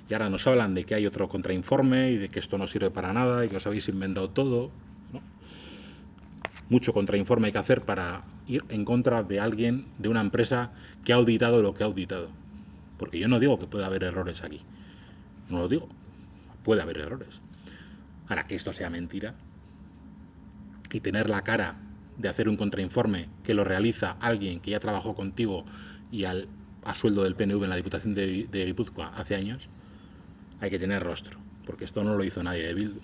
Y ahora nos hablan de que hay otro contrainforme y de que esto no sirve para nada y que os habéis inventado todo, ¿no? Mucho contrainforme hay que hacer para ir en contra de alguien, de una empresa que ha auditado lo que ha auditado. Porque yo no digo que pueda haber errores aquí. No lo digo. Puede haber errores. Ahora, que esto sea mentira y tener la cara de hacer un contrainforme que lo realiza alguien que ya trabajó contigo y a sueldo del PNV en la Diputación de Guipúzcoa hace años, hay que tener rostro, porque esto no lo hizo nadie de Bildu.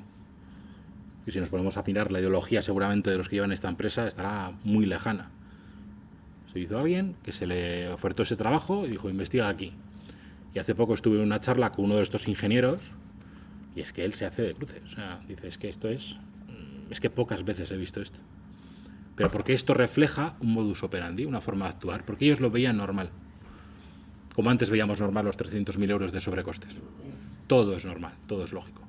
Y si nos ponemos a mirar la ideología seguramente de los que llevan esta empresa estará muy lejana. Se hizo alguien que se le ofertó ese trabajo y dijo, investiga aquí. Y hace poco estuve en una charla con uno de estos ingenieros y es que él se hace de cruces. O sea, dice, es que esto es que pocas veces he visto esto. Pero porque esto refleja un modus operandi, una forma de actuar, porque ellos lo veían normal. Como antes veíamos normal los 300.000 euros de sobrecostes. Todo es normal, todo es lógico.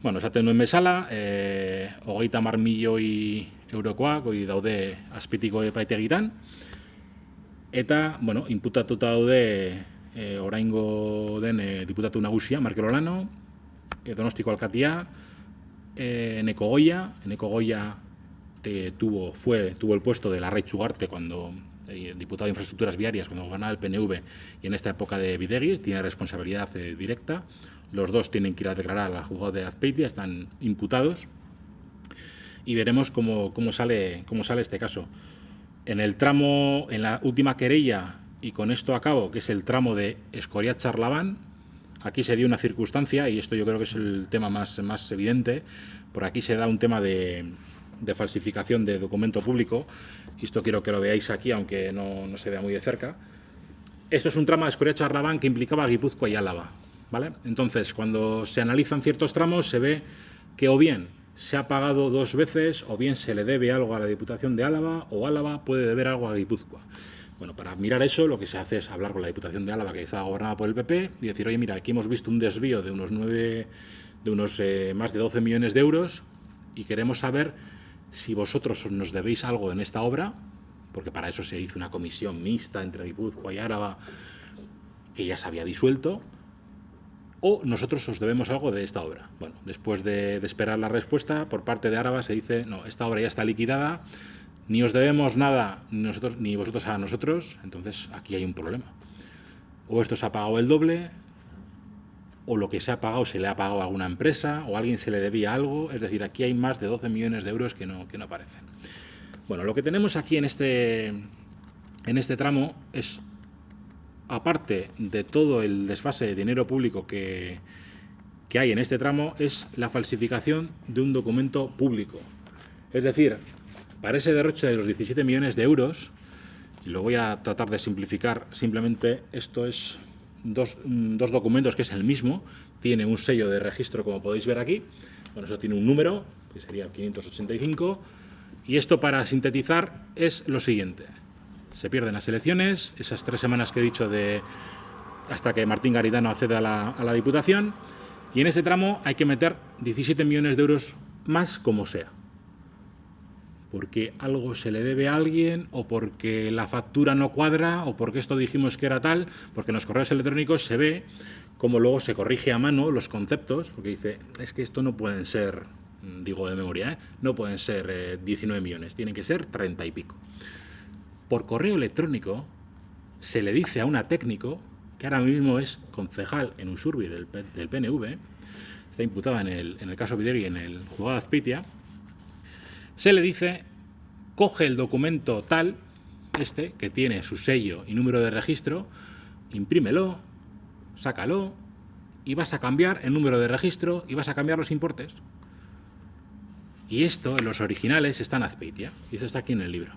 Bueno, esaten nuen bezala, 30 milioi eurokoak hori daude azpitiko epaitegitan, eta, bueno, inputatuta daude oraingo den diputatu nagusia, Markel Olano, Donostiko alkatia, Eneko Goya tuvo el puesto de Larraitz Ugarte cuando diputado de Infraestructuras Viarias, cuando gobernaba el PNV, y en esta época de Bidegui, tiene responsabilidad directa. Los dos tienen que ir a declarar al juzgado de Azpeitia, están imputados, y veremos cómo sale este caso. En el tramo, en la última querella, y con esto acabo, que es el tramo de Escoriat-Charlaván, aquí se dio una circunstancia, y esto yo creo que es el tema más evidente. Por aquí se da un tema de falsificación de documento público, y esto quiero que lo veáis aquí, aunque no se vea muy de cerca. Esto es un tramo de Escoriat-Charlaván que implicaba a Guipúzcoa y Álava, ¿vale? Entonces, cuando se analizan ciertos tramos, se ve que o bien se ha pagado 2 veces, o bien se le debe algo a la Diputación de Álava, o Álava puede deber algo a Guipúzcoa. Bueno, para mirar eso, lo que se hace es hablar con la Diputación de Álava, que estaba gobernada por el PP, y decir, oye, mira, aquí hemos visto un desvío de unos más de 12 millones de euros, y queremos saber si vosotros nos debéis algo en esta obra, porque para eso se hizo una comisión mixta entre Guipúzcoa y Álava, que ya se había disuelto, o nosotros os debemos algo de esta obra. Bueno, después de esperar la respuesta, por parte de Álava se dice, no, esta obra ya está liquidada, ni os debemos nada ni vosotros a nosotros, entonces aquí hay un problema. O esto se ha pagado el doble, o lo que se ha pagado se le ha pagado a alguna empresa, o a alguien se le debía algo, es decir, aquí hay más de 12 millones de euros que no aparecen. Bueno, lo que tenemos aquí en este tramo es, aparte de todo el desfase de dinero público que hay en este tramo, es la falsificación de un documento público. Es decir, para ese derroche de los 17 millones de euros, y lo voy a tratar de simplificar, simplemente esto es dos documentos que es el mismo, tiene un sello de registro como podéis ver aquí, bueno, eso tiene un número, que sería el 585, y esto para sintetizar es lo siguiente. Se pierden las elecciones, esas 3 semanas que he dicho hasta que Martín Garitano accede a la Diputación, y en ese tramo hay que meter 17 millones de euros más como sea. Porque algo se le debe a alguien, o porque la factura no cuadra, o porque esto dijimos que era tal, porque en los correos electrónicos se ve cómo luego se corrige a mano los conceptos, porque dice, es que esto no pueden ser, digo de memoria, no pueden ser 19 millones, tienen que ser 30 y pico. Por correo electrónico se le dice a una técnico que ahora mismo es concejal en Usurbil del PNV, está imputada en el caso Bidegui, en el juzgado de Azpeitia, se le dice, coge el documento tal, que tiene su sello y número de registro, imprímelo, sácalo, y vas a cambiar el número de registro y vas a cambiar los importes. Y esto, en los originales, está en Azpeitia, y esto está aquí en el libro.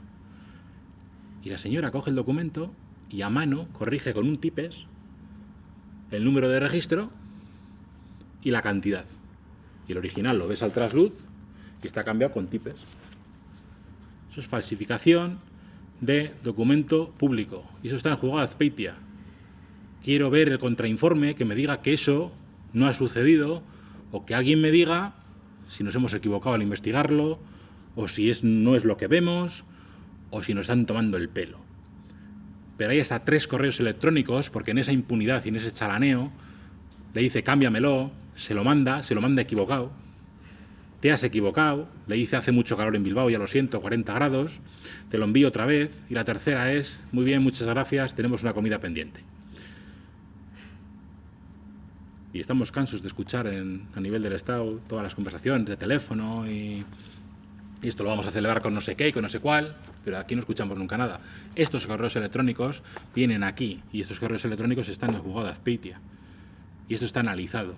Y la señora coge el documento y a mano corrige con un tipes el número de registro y la cantidad. Y el original lo ves al trasluz y está cambiado con tipes. Eso es falsificación de documento público. Y eso está en el juzgado de Azpeitia. Quiero ver el contrainforme que me diga que eso no ha sucedido, o que alguien me diga si nos hemos equivocado al investigarlo, o si no es lo que vemos, o si nos están tomando el pelo. Pero hay hasta 3 correos electrónicos, porque en esa impunidad y en ese chalaneo le dice cámbiamelo, se lo manda equivocado, te has equivocado, le dice hace mucho calor en Bilbao, ya lo siento, 40 grados, te lo envío otra vez, y la tercera es, muy bien, muchas gracias, tenemos una comida pendiente. Y estamos cansos de escuchar a nivel del Estado todas las conversaciones de teléfono y esto lo vamos a celebrar con no sé qué y con no sé cuál, pero aquí no escuchamos nunca nada. Estos correos electrónicos vienen aquí y estos correos electrónicos están en el juzgado de Azpeitia y esto está analizado.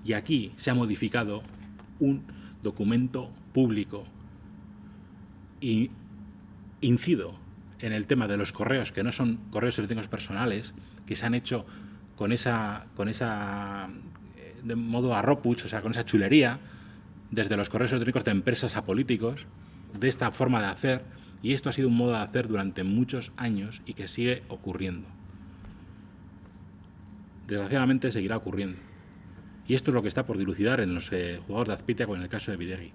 Y aquí se ha modificado un documento público y incido en el tema de los correos que no son correos electrónicos personales, que se han hecho con esa de modo arropuch, o sea, con esa chulería, desde los correos electrónicos de empresas a políticos, de esta forma de hacer, y esto ha sido un modo de hacer durante muchos años y que sigue ocurriendo. Desgraciadamente seguirá ocurriendo. Y esto es lo que está por dilucidar en los juzgados de Azpeitia con el caso de Bidegui.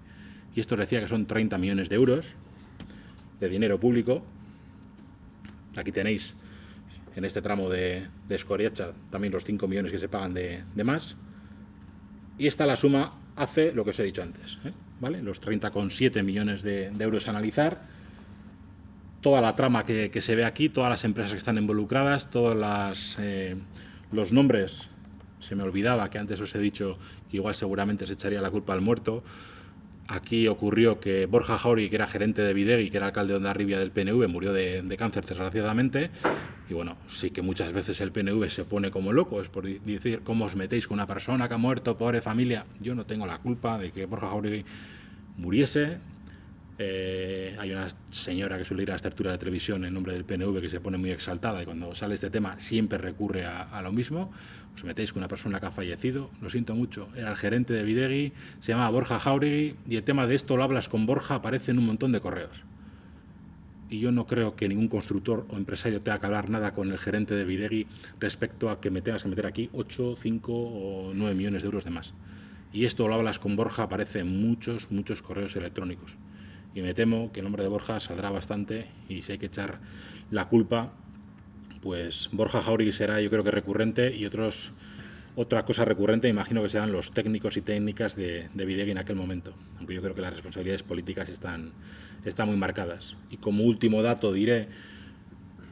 Y esto decía que son 30 millones de euros de dinero público. Aquí tenéis en este tramo de Escoriacha también los 5 millones que se pagan de más. Y esta la suma hace lo que os he dicho antes, ¿vale? Los 30,7 millones de euros a analizar, toda la trama que se ve aquí, todas las empresas que están involucradas, todos los nombres. Se me olvidaba que antes os he dicho que igual seguramente se echaría la culpa al muerto. Aquí ocurrió que Borja Jáuregui, que era gerente de Bidegui, que era alcalde de Hondarribia del PNV, murió de cáncer desgraciadamente. Y bueno, sí que muchas veces el PNV se pone como loco, es por decir, ¿cómo os metéis con una persona que ha muerto, pobre familia? Yo no tengo la culpa de que Borja Jáuregui muriese. Hay una señora que suele ir a las tertulias de televisión en nombre del PNV que se pone muy exaltada y cuando sale este tema siempre recurre a lo mismo. Os metéis con una persona que ha fallecido, lo siento mucho, era el gerente de Bidegui, se llama Borja Jáuregui y el tema de esto lo hablas con Borja, aparece en un montón de correos. Y yo no creo que ningún constructor o empresario tenga que hablar nada con el gerente de Bidegui respecto a que me tengas que meter aquí 8, 5 o 9 millones de euros de más. Y esto lo hablas con Borja, aparece en muchos correos electrónicos. Y me temo que el nombre de Borja saldrá bastante y si hay que echar la culpa, pues Borja Jáuregui será, yo creo que recurrente y otra cosa recurrente imagino que serán los técnicos y técnicas de Bidegui en aquel momento, aunque yo creo que las responsabilidades políticas están muy marcadas. Y como último dato diré,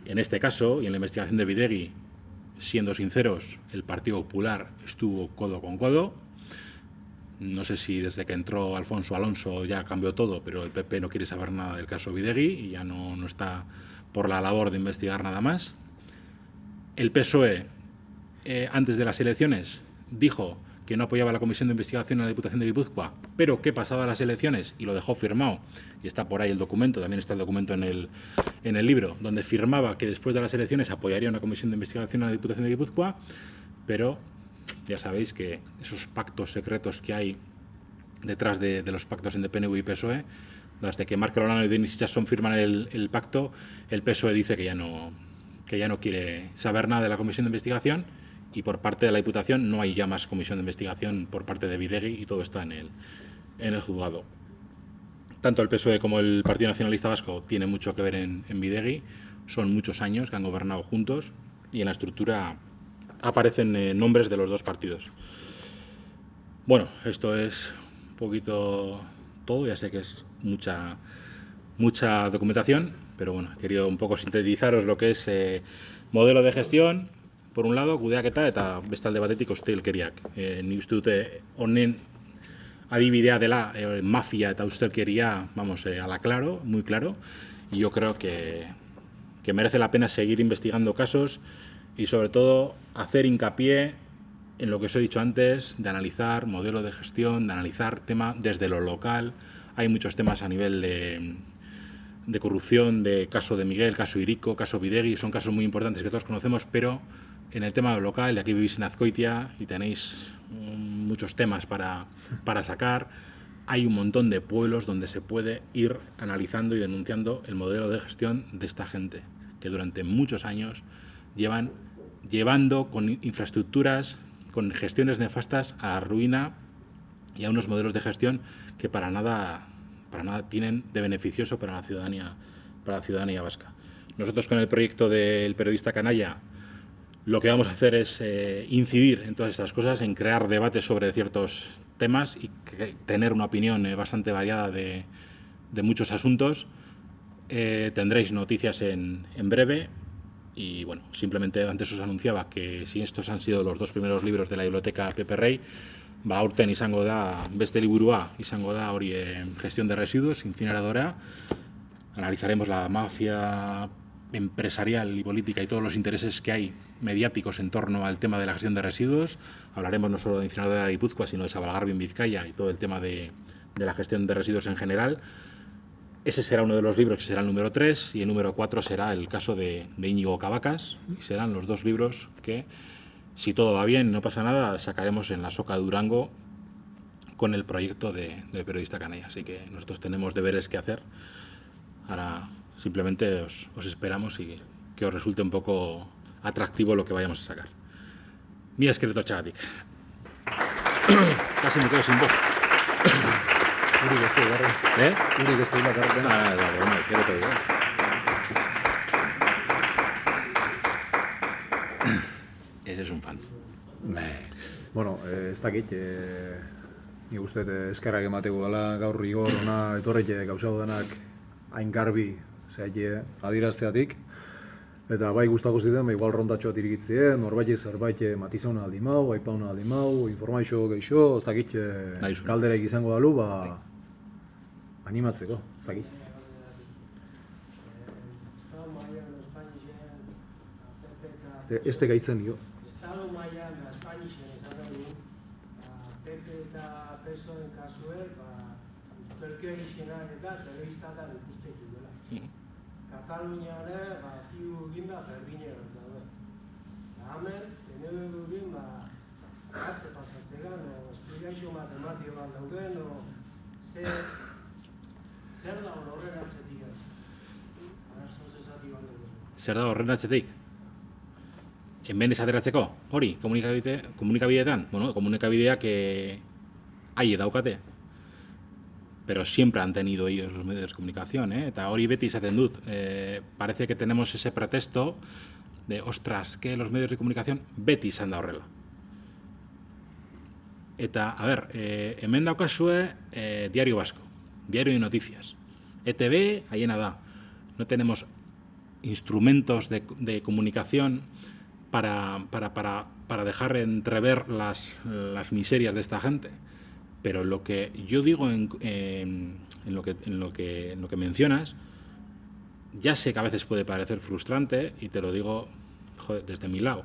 en este caso y en la investigación de Bidegui, siendo sinceros, el Partido Popular estuvo codo con codo. No sé si desde que entró Alfonso Alonso ya cambió todo, pero el PP no quiere saber nada del caso Bidegui y ya no está por la labor de investigar nada más. El PSOE, antes de las elecciones, dijo que no apoyaba la comisión de investigación en la Diputación de Guipúzcoa, pero que pasaba las elecciones y lo dejó firmado, y está por ahí el documento, también está el documento en el libro, donde firmaba que después de las elecciones apoyaría una comisión de investigación en la Diputación de Guipúzcoa, pero ya sabéis que esos pactos secretos que hay detrás de los pactos entre PNV y PSOE, desde que Marc Olano y Denis Chasson firman el pacto, el PSOE dice que ya no quiere saber nada de la comisión de investigación y por parte de la Diputación no hay ya más comisión de investigación por parte de Bidegui y todo está en el juzgado. Tanto el PSOE como el Partido Nacionalista Vasco tienen mucho que ver en Bidegui, son muchos años que han gobernado juntos y en la estructura aparecen nombres de los dos partidos. Bueno, esto es un poquito todo, ya sé que es mucha documentación, pero bueno, he querido un poco sintetizaros lo que es Modelo de gestión, por un lado, kudeaketa eta beste alde batetik ustelkeriak. Ni uste dute honen adibidea dela mafia eta ustelkeria, vamos, a la claro, muy claro, y yo creo que merece la pena seguir investigando casos y sobre todo hacer hincapié en lo que os he dicho antes, de analizar modelo de gestión, de analizar tema desde lo local. Hay muchos temas a nivel de corrupción, de caso de Miguel, caso Irico, caso Bidegui, son casos muy importantes que todos conocemos, pero en el tema local, y aquí vivís en Azkoitia y tenéis muchos temas para sacar, hay un montón de pueblos donde se puede ir analizando y denunciando el modelo de gestión de esta gente, que durante muchos años llevan llevando con infraestructuras, con gestiones nefastas a la ruina y a unos modelos de gestión que para nada tienen de beneficioso para la ciudadanía vasca. Nosotros con el proyecto del periodista canalla lo que vamos a hacer es incidir en todas estas cosas, en crear debates sobre ciertos temas y tener una opinión bastante variada de muchos asuntos. Tendréis noticias en breve y bueno, simplemente antes os anunciaba que si estos han sido los 2 primeros libros de la biblioteca Pepe Rey, aurten izango da beste liburua, izango da hori gestión de residuos, incineradora. Analizaremos la mafia empresarial y política y todos los intereses que hay mediáticos en torno al tema de la gestión de residuos. Hablaremos no solo de incineradora de Guipúzcoa, sino de Sabalgarbi en Vizcaya y todo el tema de la gestión de residuos en general. Ese será uno de los libros, que será el número 3, y el número 4 será el caso de Íñigo Cabacas, y serán los 2 libros que, si todo va bien, no pasa nada, sacaremos en la Soca de Durango con el proyecto del periodista canalla. Así que nosotros tenemos deberes que hacer. Ahora simplemente os esperamos y que os resulte un poco atractivo lo que vayamos a sacar. Mi esqueleto chagatik. Casi me quedo sin voz. Uri beste igarren. Uri beste igarren. Ese es un fan. Bueno, ez dakit, nik uste eskerrak emateko gala gaur Igor ona etorreke gauzau denak hain garbi zehaitie adirazteatik. Eta bai gustako ziren, igual rondatxo bat irikitzien, norbait zerbait matizauna aldi mau, aipauna aldi mau, informazio geixo, ez dakit kalderak izango dalu, animatzeko, ez dakit. Este gaitzen nio. Estado mailan da Espainixen esan dugu, PP eta PSOen kasue, ustelkerixena eta telebistatan ikusten duela. Katalunian, fiu ginda berdinean daude. Hemen, PNV egin, atze pasatzegan, esplikazio matematiko bat dauden, zer da horren atzetik ez? Aderzoz esatik bat dugu. Zer da horren atzetik? Hemen esateratzeko, hori, komunikabideetan, bueno, komunikabideak haie daukate, pero siempre han tenido ellos los medios de comunicación, eta hori beti izaten dut. Parece que tenemos ese pretexto de, ostras, que los medios de comunicación beti izan da horrela. Eta, a ver, hemen daukazue Diario Vasco, Diario de Noticias, ETV, haiena da. No tenemos instrumentos de comunicación para dejar entrever las miserias de esta gente. Pero lo que yo digo en lo que mencionas, ya sé que a veces puede parecer frustrante, y te lo digo desde mi lado,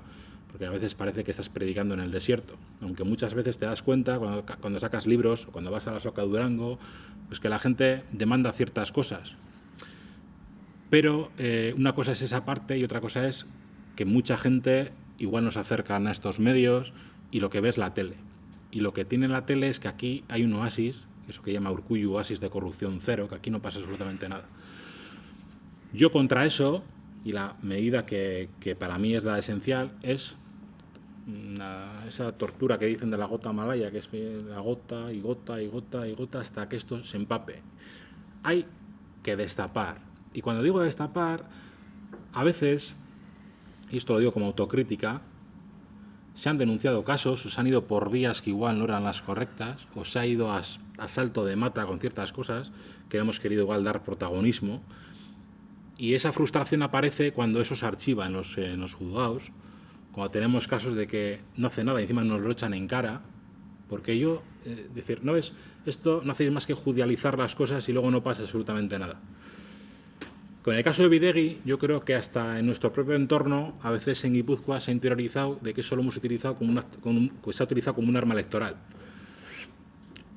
porque a veces parece que estás predicando en el desierto, aunque muchas veces te das cuenta cuando sacas libros o cuando vas a la Soca de Durango, pues que la gente demanda ciertas cosas. Pero una cosa es esa parte y otra cosa es que mucha gente igual nos acercan a estos medios y lo que ve es la tele. Y lo que tiene la tele es que aquí hay un oasis, eso que llama Urkullu, oasis de corrupción cero, que aquí no pasa absolutamente nada. Yo contra eso, y la medida que para mí es la esencial, es esa tortura que dicen de la gota malaya, que es la gota y gota y gota y gota hasta que esto se empape. Hay que destapar. Y cuando digo destapar, a veces, y esto lo digo como autocrítica, se han denunciado casos, o se han ido por vías que igual no eran las correctas, o se ha ido a salto de mata con ciertas cosas que hemos querido igual dar protagonismo, Y esa frustración aparece cuando eso se archiva en los juzgados, cuando tenemos casos de que no hace nada y encima nos lo echan en cara, porque decir, no es, esto no hacéis más que judicializar las cosas y luego no pasa absolutamente nada. Con el caso de Bidegi, yo creo que hasta en nuestro propio entorno, a veces en Guipúzcoa se ha interiorizado de que eso lo hemos utilizado se ha utilizado como un arma electoral.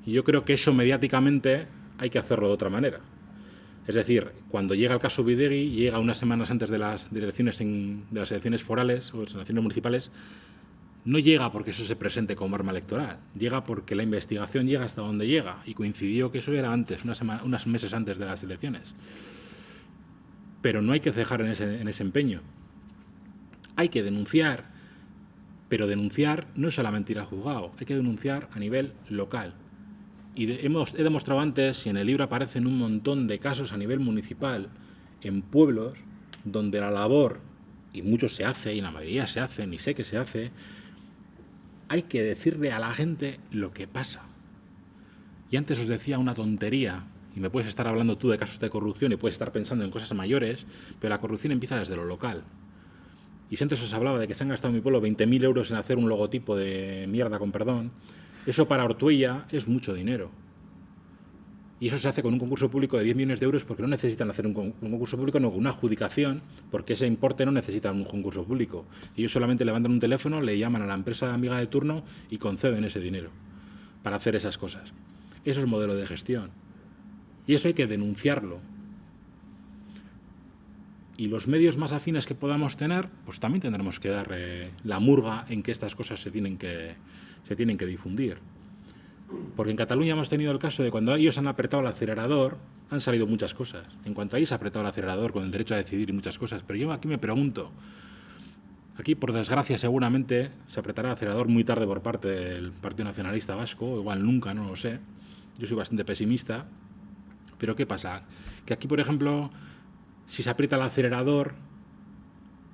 Y yo creo que eso mediáticamente hay que hacerlo de otra manera. Es decir, cuando llega el caso Bidegi, llega unas semanas antes de las elecciones forales o de las elecciones municipales, no llega porque eso se presente como arma electoral, llega porque la investigación llega hasta donde llega y coincidió que eso era antes, unos meses antes de las elecciones. Pero no hay que cejar en ese empeño. Hay que denunciar, pero denunciar no es solamente ir al juzgado, hay que denunciar a nivel local. Y he demostrado antes, y en el libro aparecen un montón de casos a nivel municipal, en pueblos, donde la labor, y mucho se hace, y la mayoría se hace, ni sé que se hace, hay que decirle a la gente lo que pasa. Y antes os decía una tontería, y me puedes estar hablando tú de casos de corrupción y puedes estar pensando en cosas mayores, pero la corrupción empieza desde lo local. Y si antes os hablaba de que se han gastado en mi pueblo 20.000 euros en hacer un logotipo de mierda, con perdón, eso para Ortuella es mucho dinero. Y eso se hace con un concurso público de 10 millones de euros porque no necesitan hacer un concurso público, no, con una adjudicación, porque ese importe no necesita un concurso público. Ellos solamente levantan un teléfono, le llaman a la empresa amiga de turno y conceden ese dinero para hacer esas cosas. Eso es modelo de gestión. Y eso hay que denunciarlo. Y los medios más afines que podamos tener, pues también tendremos que dar la murga en que estas cosas se tienen que difundir. Porque en Cataluña hemos tenido el caso de cuando ellos han apretado el acelerador, han salido muchas cosas. En cuanto a ellos ha apretado el acelerador con el derecho a decidir y muchas cosas. Pero yo aquí me pregunto, aquí por desgracia seguramente se apretará el acelerador muy tarde por parte del Partido Nacionalista Vasco, igual nunca, no lo sé. Yo soy bastante pesimista. Pero ¿qué pasa? Que aquí, por ejemplo, si se aprieta el acelerador,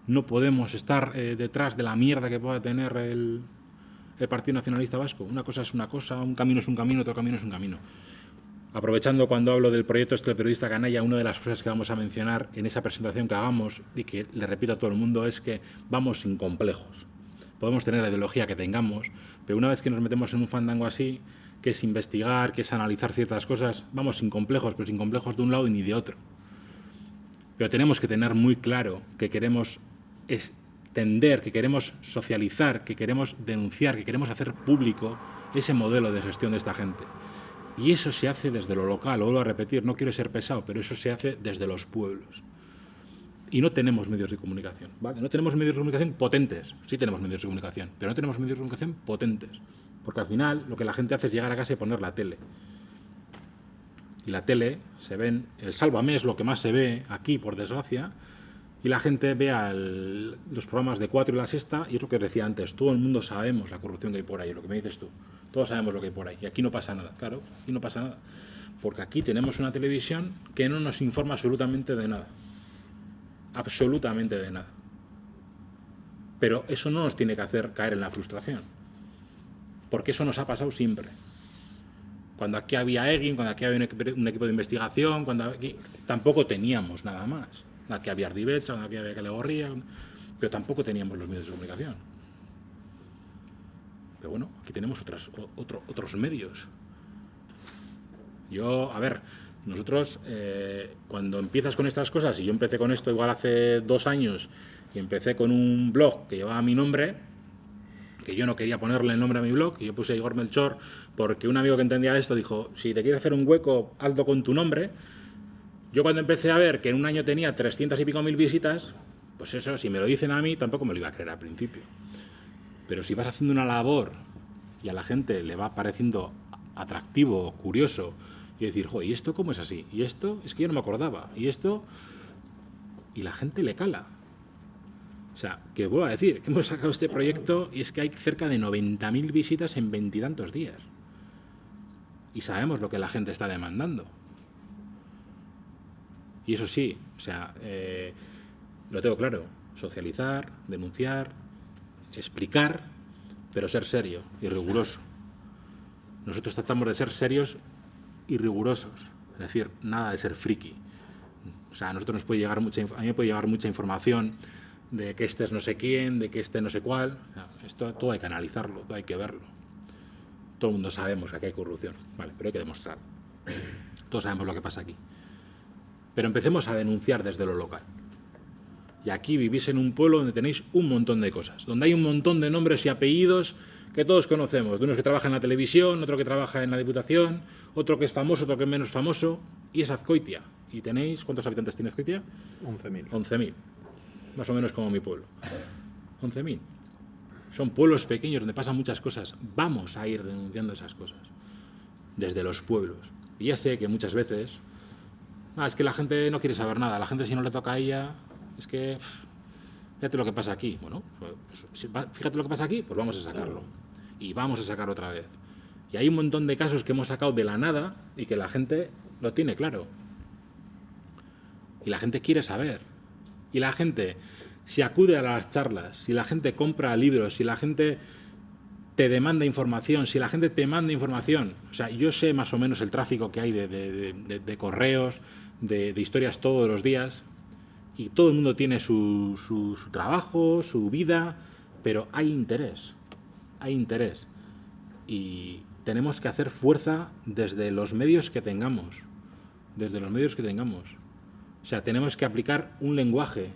no podemos estar detrás de la mierda que pueda tener el Partido Nacionalista Vasco. Una cosa es una cosa, un camino es un camino, otro camino es un camino. Aprovechando cuando hablo del proyecto del periodista canalla, una de las cosas que vamos a mencionar en esa presentación que hagamos, y que le repito a todo el mundo, es que vamos sin complejos. Podemos tener la ideología que tengamos, pero una vez que nos metemos en un fandango así, que es investigar, que es analizar ciertas cosas, vamos sin complejos, pero sin complejos de un lado y ni de otro. Pero tenemos que tener muy claro que queremos extender, que queremos socializar, que queremos denunciar, que queremos hacer público ese modelo de gestión de esta gente. Y eso se hace desde lo local, lo vuelvo a repetir, no quiero ser pesado, pero eso se hace desde los pueblos. Y no tenemos medios de comunicación, ¿vale? No tenemos medios de comunicación potentes, sí tenemos medios de comunicación, pero no tenemos medios de comunicación potentes. Porque al final lo que la gente hace es llegar a casa y poner la tele. Y la tele se ven, el Sálvame es lo que más se ve aquí, por desgracia, y la gente ve los programas de 4 y la sexta, y es lo que os decía antes, todo el mundo sabemos la corrupción que hay por ahí, lo que me dices tú. Todos sabemos lo que hay por ahí, y aquí no pasa nada, claro, aquí no pasa nada. Porque aquí tenemos una televisión que no nos informa absolutamente de nada. Absolutamente de nada. Pero eso no nos tiene que hacer caer en la frustración. Porque eso nos ha pasado siempre. Cuando aquí había EGIN, cuando aquí había un equipo de investigación, cuando aquí tampoco teníamos nada más. Aquí había Ardibecha, cuando aquí había Calegorría, pero tampoco teníamos los medios de comunicación. Pero bueno, aquí tenemos otros medios. Yo, a ver, nosotros cuando empiezas con estas cosas, y yo empecé con esto igual hace 2 años, y empecé con un blog que llevaba mi nombre, que yo no quería ponerle el nombre a mi blog, y yo puse Igor Melchor, porque un amigo que entendía esto dijo, si te quieres hacer un hueco, hazlo con tu nombre. Yo cuando empecé a ver que en un año tenía 300 y pico mil visitas, pues eso, si me lo dicen a mí, tampoco me lo iba a creer al principio. Pero si vas haciendo una labor y a la gente le va pareciendo atractivo, curioso, y decir, joder, ¿y esto cómo es así? Y esto es que yo no me acordaba. Y esto... Y la gente le cala. O sea, que vuelvo a decir, que hemos sacado este proyecto y es que hay cerca de 90.000 visitas en 20 y tantos días. Y sabemos lo que la gente está demandando. Y eso sí, o sea, lo tengo claro, socializar, denunciar, explicar, pero ser serio y riguroso. Nosotros tratamos de ser serios y rigurosos, es decir, nada de ser friki. O sea, a nosotros nos puede llegar a mí me puede llegar mucha información de que este es no sé quién, de que este no sé cuál. O sea, esto todo hay que analizarlo, todo hay que verlo. Todo el mundo sabemos que aquí hay corrupción, vale, pero hay que demostrar. Todos sabemos lo que pasa aquí. Pero empecemos a denunciar desde lo local. Y aquí vivís en un pueblo donde tenéis un montón de cosas, donde hay un montón de nombres y apellidos que todos conocemos, de unos que trabajan en la televisión, otro que trabaja en la Diputación, otro que es famoso, otro que es menos famoso, y es Azcoitia. Y tenéis, ¿cuántos habitantes tiene Azcoitia? 11.000. 11.000, más o menos como mi pueblo. 11.000. Son pueblos pequeños donde pasan muchas cosas. Vamos a ir denunciando esas cosas desde los pueblos. Y ya sé que muchas veces, es que la gente no quiere saber nada, la gente si no le toca a ella, es que fíjate lo que pasa aquí. Bueno, pues, fíjate lo que pasa aquí, pues vamos a sacarlo. Y vamos a sacarlo otra vez. Y hay un montón de casos que hemos sacado de la nada y que la gente lo tiene claro. Y la gente quiere saber. Y la gente, si acude a las charlas, si la gente compra libros, si la gente te demanda información, si la gente te manda información, o sea, yo sé más o menos el tráfico que hay de correos, de historias todos los días, y todo el mundo tiene su trabajo, su vida, pero hay interés, y tenemos que hacer fuerza desde los medios que tengamos, o sea, tenemos que aplicar un lenguaje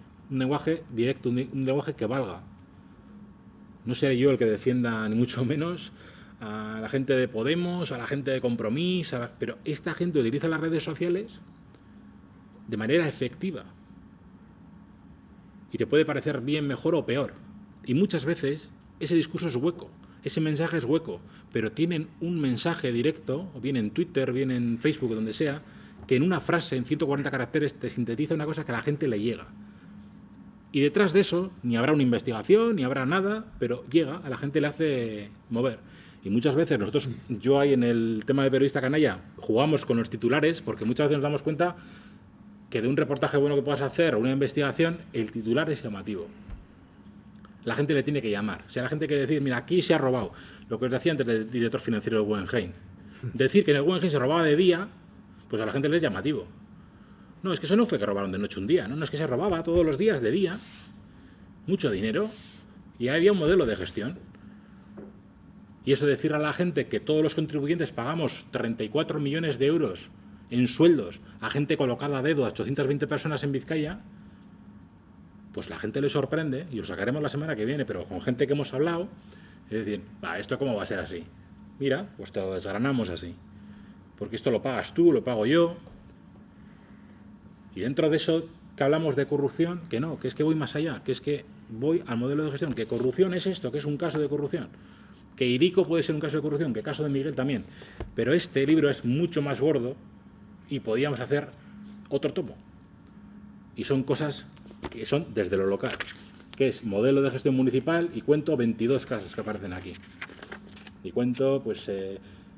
directo, un lenguaje que valga. No seré yo el que defienda, ni mucho menos, a la gente de Podemos, a la gente de Compromís, pero esta gente utiliza las redes sociales de manera efectiva. Y te puede parecer bien, mejor o peor. Y muchas veces ese discurso es hueco, ese mensaje es hueco, pero tienen un mensaje directo, o bien en Twitter, bien en Facebook, donde sea, que en una frase, en 140 caracteres, te sintetiza una cosa que a la gente le llega. Y detrás de eso, ni habrá una investigación, ni habrá nada, pero llega, a la gente le hace mover. Y muchas veces nosotros, yo ahí en el tema de periodista canalla, jugamos con los titulares, porque muchas veces nos damos cuenta que de un reportaje bueno que puedas hacer o una investigación, el titular es llamativo. La gente le tiene que llamar. O sea, la gente que decir, mira, aquí se ha robado. Lo que os decía antes del director financiero del Guggenheim. Decir que en el Guggenheim se robaba de día, pues a la gente le es llamativo. No, es que eso no fue que robaron de noche un día, no, es que se robaba todos los días de día, mucho dinero, y había un modelo de gestión. Y eso de decir a la gente que todos los contribuyentes pagamos 34 millones de euros en sueldos a gente colocada a dedo, a 820 personas en Vizcaya, pues la gente le sorprende, y lo sacaremos la semana que viene, pero con gente que hemos hablado, es decir, ¿esto cómo va a ser así? Mira, pues te lo desgranamos así, porque esto lo pagas tú, lo pago yo. Y dentro de eso que hablamos de corrupción, que no, que es que voy más allá, que es que voy al modelo de gestión, que corrupción es esto, que es un caso de corrupción, que Hiriko puede ser un caso de corrupción, que el caso de Miguel también, pero este libro es mucho más gordo y podíamos hacer otro tomo. Y son cosas que son desde lo local, que es modelo de gestión municipal, y cuento 22 casos que aparecen aquí. Y cuento, pues,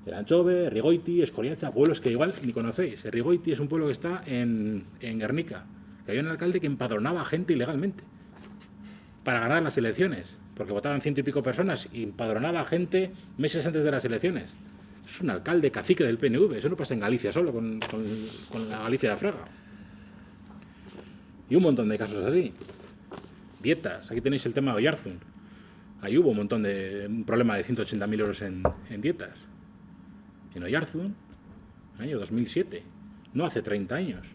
Eranchove, Rigoiti, Escoriacha, pueblos que igual ni conocéis. Rigoiti es un pueblo que está en Guernica, que había un alcalde que empadronaba a gente ilegalmente para ganar las elecciones, porque votaban 100 y pico personas y empadronaba a gente meses antes de las elecciones. Es un alcalde cacique del PNV, eso no pasa en Galicia solo, con la Galicia de Fraga. Y un montón de casos así. Dietas, aquí tenéis el tema de Oyarzun. Ahí hubo un problema de 180.000 euros en dietas. En Oyarzun, año 2007, no hace 30 años.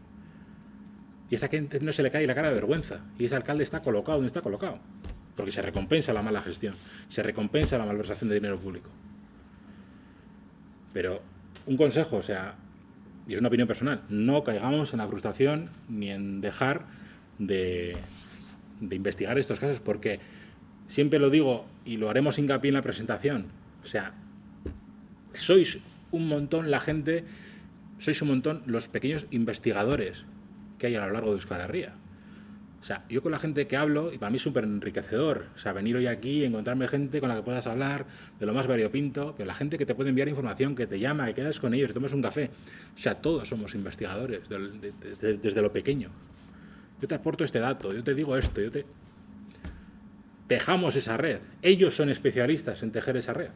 Y a esa gente no se le cae la cara de vergüenza. Y ese alcalde está colocado donde está colocado. Porque se recompensa la mala gestión, se recompensa la malversación de dinero público. Pero un consejo, o sea, y es una opinión personal, no caigamos en la frustración ni en dejar de investigar estos casos, porque siempre lo digo y lo haremos hincapié en la presentación, o sea, sois un montón la gente, sois un montón los pequeños investigadores que hay a lo largo de Euskal Herria. O sea, yo con la gente que hablo, y para mí es súper enriquecedor, o sea, venir hoy aquí, encontrarme gente con la que puedas hablar de lo más variopinto, pero la gente que te puede enviar información, que te llama, que quedas con ellos, que tomas un café. O sea, todos somos investigadores, desde lo pequeño. Yo te aporto este dato, yo te digo esto, tejamos esa red. Ellos son especialistas en tejer esa red.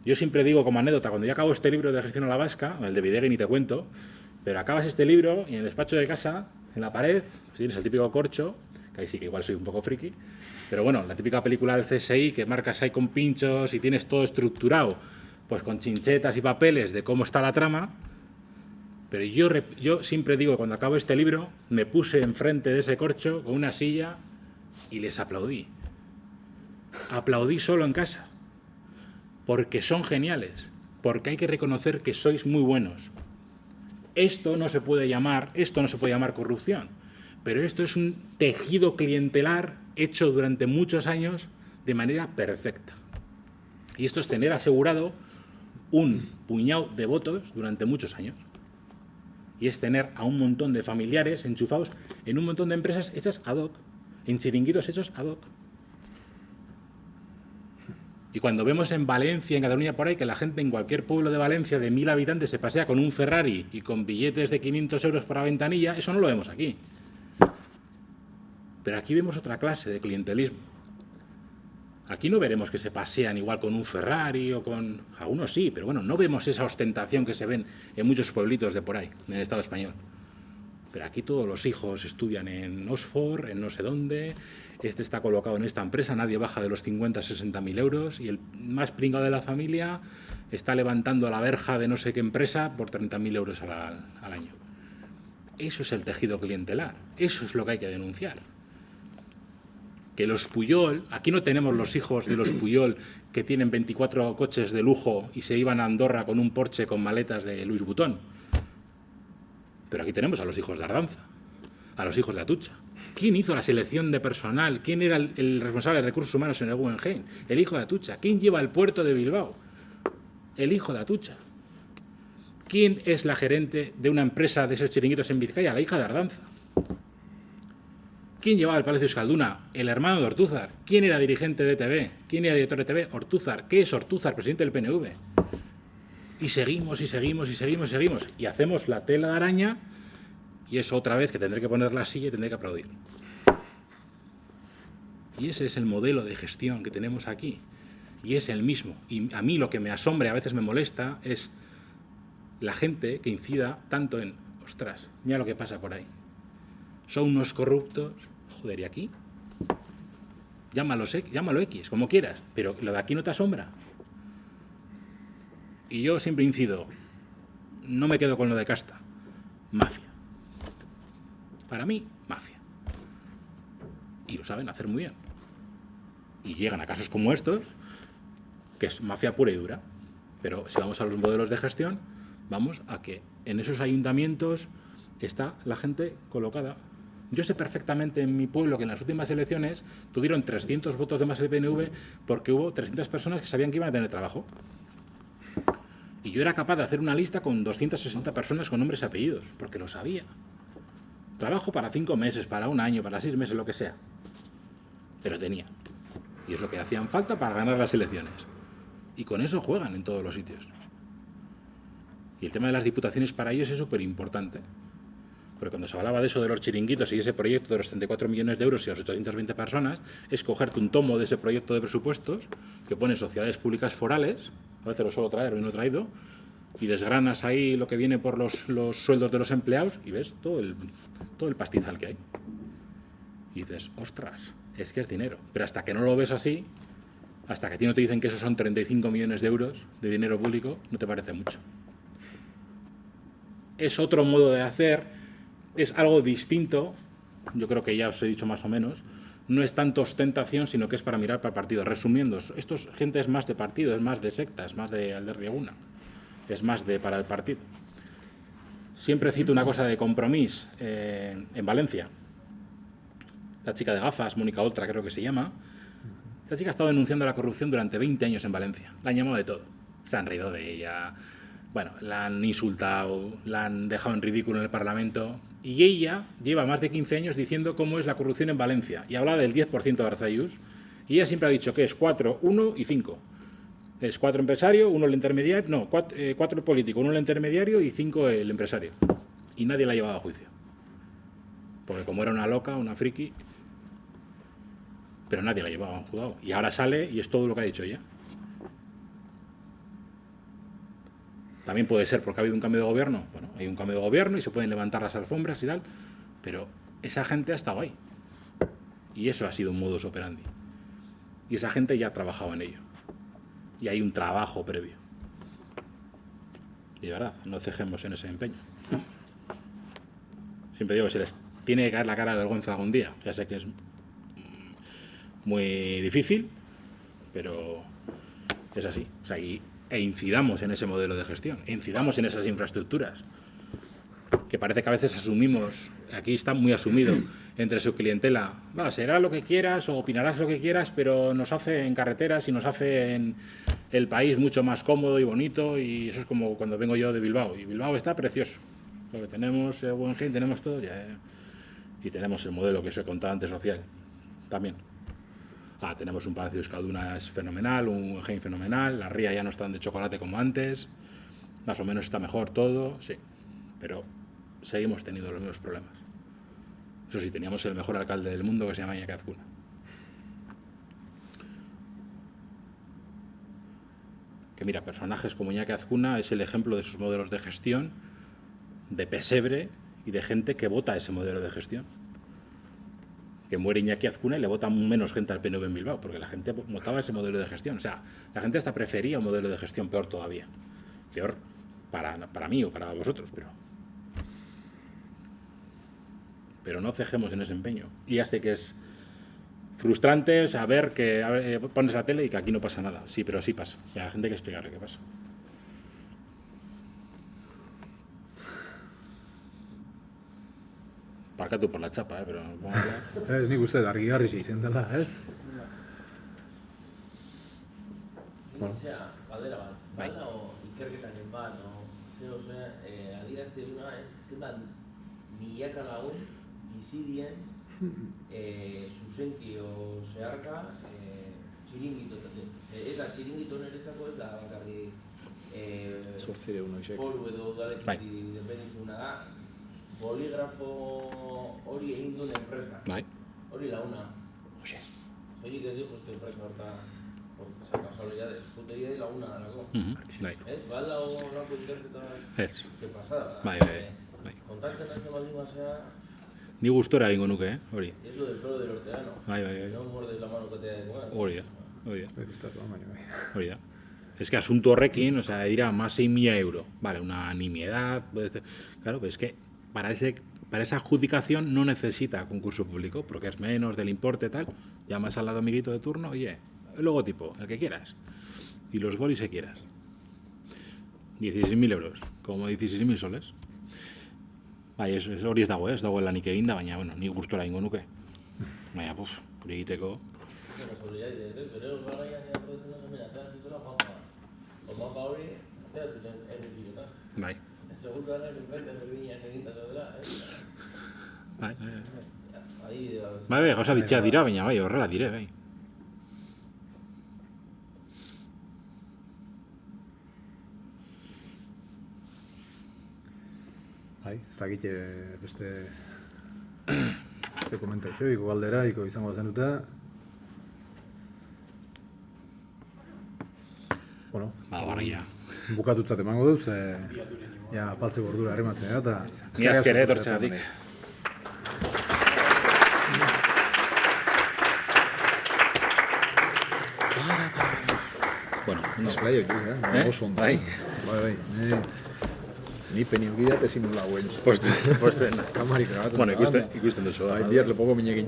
Yo siempre digo como anécdota, cuando yo acabo este libro de gestión a la vasca, el de Videgui ni te cuento, Pero acabas este libro y en el despacho de casa, en la pared, pues tienes el típico corcho, que ahí sí que igual soy un poco friki, pero bueno, la típica película del CSI que marcas ahí con pinchos y tienes todo estructurado, pues con chinchetas y papeles de cómo está la trama. Pero yo siempre digo, cuando acabo este libro, me puse enfrente de ese corcho con una silla y les aplaudí. Aplaudí solo en casa, porque son geniales, porque hay que reconocer que sois muy buenos. Esto no se puede llamar corrupción, pero esto es un tejido clientelar hecho durante muchos años de manera perfecta. Y esto es tener asegurado un puñado de votos durante muchos años. Y es tener a un montón de familiares enchufados en un montón de empresas hechas ad hoc, en chiringuitos hechos ad hoc. Y cuando vemos en Valencia, en Cataluña, por ahí, que la gente en cualquier pueblo de Valencia de 1000 habitantes se pasea con un Ferrari y con billetes de 500 euros por la ventanilla, eso no lo vemos aquí. Pero aquí vemos otra clase de clientelismo. Aquí no veremos que se pasean igual con un Ferrari o con... Algunos sí, pero bueno, no vemos esa ostentación que se ven en muchos pueblitos de por ahí, en el Estado español. Pero aquí todos los hijos estudian en Oxford, en no sé dónde, este está colocado en esta empresa, nadie baja de los 50 60.000 euros y el más pringado de la familia está levantando la verja de no sé qué empresa por 30.000 euros al año. Eso es el tejido clientelar, eso es lo que hay que denunciar. Que los Puyol, aquí no tenemos los hijos de los Puyol que tienen 24 coches de lujo y se iban a Andorra con un Porsche con maletas de Louis Vuitton. Pero aquí tenemos a los hijos de Ardanza, a los hijos de Atucha. ¿Quién hizo la selección de personal? ¿Quién era el responsable de recursos humanos en el Guggenheim? El hijo de Atucha. ¿Quién lleva el puerto de Bilbao? El hijo de Atucha. ¿Quién es la gerente de una empresa de esos chiringuitos en Vizcaya? La hija de Ardanza. ¿Quién llevaba el Palacio Euskalduna? El hermano de Ortúzar. ¿Quién era dirigente de ETV? ¿Quién era director de ETV? Ortúzar. ¿Qué es Ortúzar, presidente del PNV? Y seguimos, y seguimos, y seguimos, y seguimos. Y hacemos la tela de araña y es otra vez que tendré que poner la silla y tendré que aplaudir. Y ese es el modelo de gestión que tenemos aquí. Y es el mismo. Y a mí lo que me asombra, a veces me molesta, es la gente que incida tanto en, ostras, mira lo que pasa por ahí. Son unos corruptos, joder, ¿y aquí? Llámalo X, como quieras, pero lo de aquí no te asombra. Y yo siempre incido, no me quedo con lo de casta, mafia. Para mí, mafia. Y lo saben hacer muy bien. Y llegan a casos como estos, que es mafia pura y dura. Pero si vamos a los modelos de gestión, vamos a que en esos ayuntamientos está la gente colocada. Yo sé perfectamente en mi pueblo que en las últimas elecciones tuvieron 300 votos de más el PNV porque hubo 300 personas que sabían que iban a tener trabajo. Y yo era capaz de hacer una lista con 260 personas con nombres y apellidos, porque lo sabía. Trabajo para 5 meses, para un año, para 6 meses, lo que sea. Pero tenía. Y es lo que hacían falta para ganar las elecciones. Y con eso juegan en todos los sitios. Y el tema de las diputaciones para ellos es súper importante. Porque cuando se hablaba de eso de los chiringuitos y ese proyecto de los 34 millones de euros y las 820 personas, es cogerte un tomo de ese proyecto de presupuestos que pone sociedades públicas forales, a veces lo suelo traer, hoy no he traído, y desgranas ahí lo que viene por los sueldos de los empleados y ves todo el pastizal que hay. Y dices, ostras, es que es dinero. Pero hasta que no lo ves así, hasta que a ti no te dicen que esos son 35 millones de euros de dinero público, no te parece mucho. Es otro modo de hacer. Es algo distinto, yo creo que ya os he dicho más o menos, no es tanto ostentación, sino que es para mirar para el partido. Resumiendo, gente es más de partido, es más de secta, es más de Alderdiaguna, es más de para el partido. Siempre cito una cosa de Compromís en Valencia. La chica de gafas, Mónica Oltra creo que se llama, esta chica ha estado denunciando la corrupción durante 20 años en Valencia. La han llamado de todo, se han reído de ella, bueno, la han insultado, la han dejado en ridículo en el Parlamento. Y ella lleva más de 15 años diciendo cómo es la corrupción en Valencia. Y habla del 10% de Arzayus. Y ella siempre ha dicho que es 4, 1 y 5. Es 4 empresario, 1 el intermediario, no, 4 el político, 1 el intermediario y 5 el empresario. Y nadie la ha llevado a juicio. Porque como era una loca, una friki, pero nadie la llevaba a un juzgado. Y ahora sale y es todo lo que ha dicho ella. También puede ser porque ha habido un cambio de gobierno. Bueno, hay un cambio de gobierno y se pueden levantar las alfombras y tal, pero esa gente ha estado ahí. Y eso ha sido un modus operandi. Y esa gente ya ha trabajado en ello. Y hay un trabajo previo. Y de verdad, no cejemos en ese empeño. Siempre digo que se les tiene que caer la cara de vergüenza algún día. Ya sé que es muy difícil, pero es así. O sea, e incidamos en ese modelo de gestión, e incidamos en esas infraestructuras, que parece que a veces asumimos, aquí está muy asumido entre su clientela, será lo que quieras o opinarás lo que quieras, pero nos hace en carreteras y nos hace en el país mucho más cómodo y bonito, y eso es como cuando vengo yo de Bilbao, y Bilbao está precioso, lo que tenemos, Guggenheim, tenemos todo, y tenemos el modelo que os he contado antes social, también. Tenemos un Palacio de Euskalduna es fenomenal, un Guggenheim fenomenal, las rías ya no están de chocolate como antes, más o menos está mejor todo, sí, pero seguimos teniendo los mismos problemas. Eso sí, teníamos el mejor alcalde del mundo que se llama Iñaki Azkuna. Que mira, personajes como Iñaki Azkuna es el ejemplo de sus modelos de gestión, de pesebre y de gente que vota ese modelo de gestión. Que muere Iñaki Azkuna y le vota menos gente al PNV en Bilbao, porque la gente votaba ese modelo de gestión. O sea, la gente hasta prefería un modelo de gestión peor todavía. Peor para mí o para vosotros, pero no cejemos en ese empeño. Y ya sé que es frustrante saber que pones la tele y que aquí no pasa nada. Sí, pero sí pasa. Y a la gente hay que explicarle qué pasa. Parkatu por la chapa, pero vamos a hablar. Ez nik uste argi-garri izan dela, ez? Zea, galdera bat, bala o ikerketaren bat, adierazte duna ez, zenbat milaka lagun bizi dien zuzenki o zeharka txiringitotatik. Ez da, txiringito niretzako ez da bakarri foru edo udaletxetik dependitzuna da, boligrafo hori egin duen enpresa. Hori launa. Soilik ez dijo este enpresa horta, por casualidades, putegia de laguna dalako. Ez, bala o lako ikerketa que pasada. Kontatzen ez baldin basea... Ni gustora egingo nuke, hori. Ez lo del pelo del horteano. No muerdes la mano que te da de comer. Hori da. Es que asunto horrekin, o sea, dirá más 6.000 euros. Vale, una nimiedad, puede ser. Claro, pero es que para esa adjudicación no necesita concurso público, porque es menos del importe tal, llamas al lado amiguito de turno, oye, el logotipo, el que quieras, y los bolis que quieras. 16.000 euros, como 16.000 soles. Bai, hori ez dago lanik eginda, baina, bueno, ni gustora egingo nuke. Baina, hori egiteko... Pero garaian eatzen da hemen atera zituela mapa hori, atera zuten errepiketa. Bai. Segur gara enpresa berdinak eginda zaudela, Bai, gauza bitxeak dira, baina bai, horrela dire, bai. Ez dakit beste komentaixo, iko galdera, iko izango zen dute. Bueno, barria. Bukatutzat emango duz, apaltzeko ordura harrimatzen da, eta... Ni azkere etortzegatik. Bueno, esplaiok, oso ondo. Bai. Ni peniogidat ezin nula guen. Posten. Kamarik grabatzen. Bueno, ikusten duzu. Bai, bihar lepoko minekin.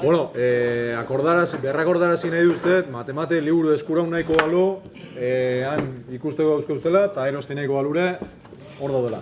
Bueno, berrakordarazi nahi duztet, matemate liburu eskuraun nahiko balu, han ikusteko dauzke ustela, eta erosti nahiko balure, hor daudela.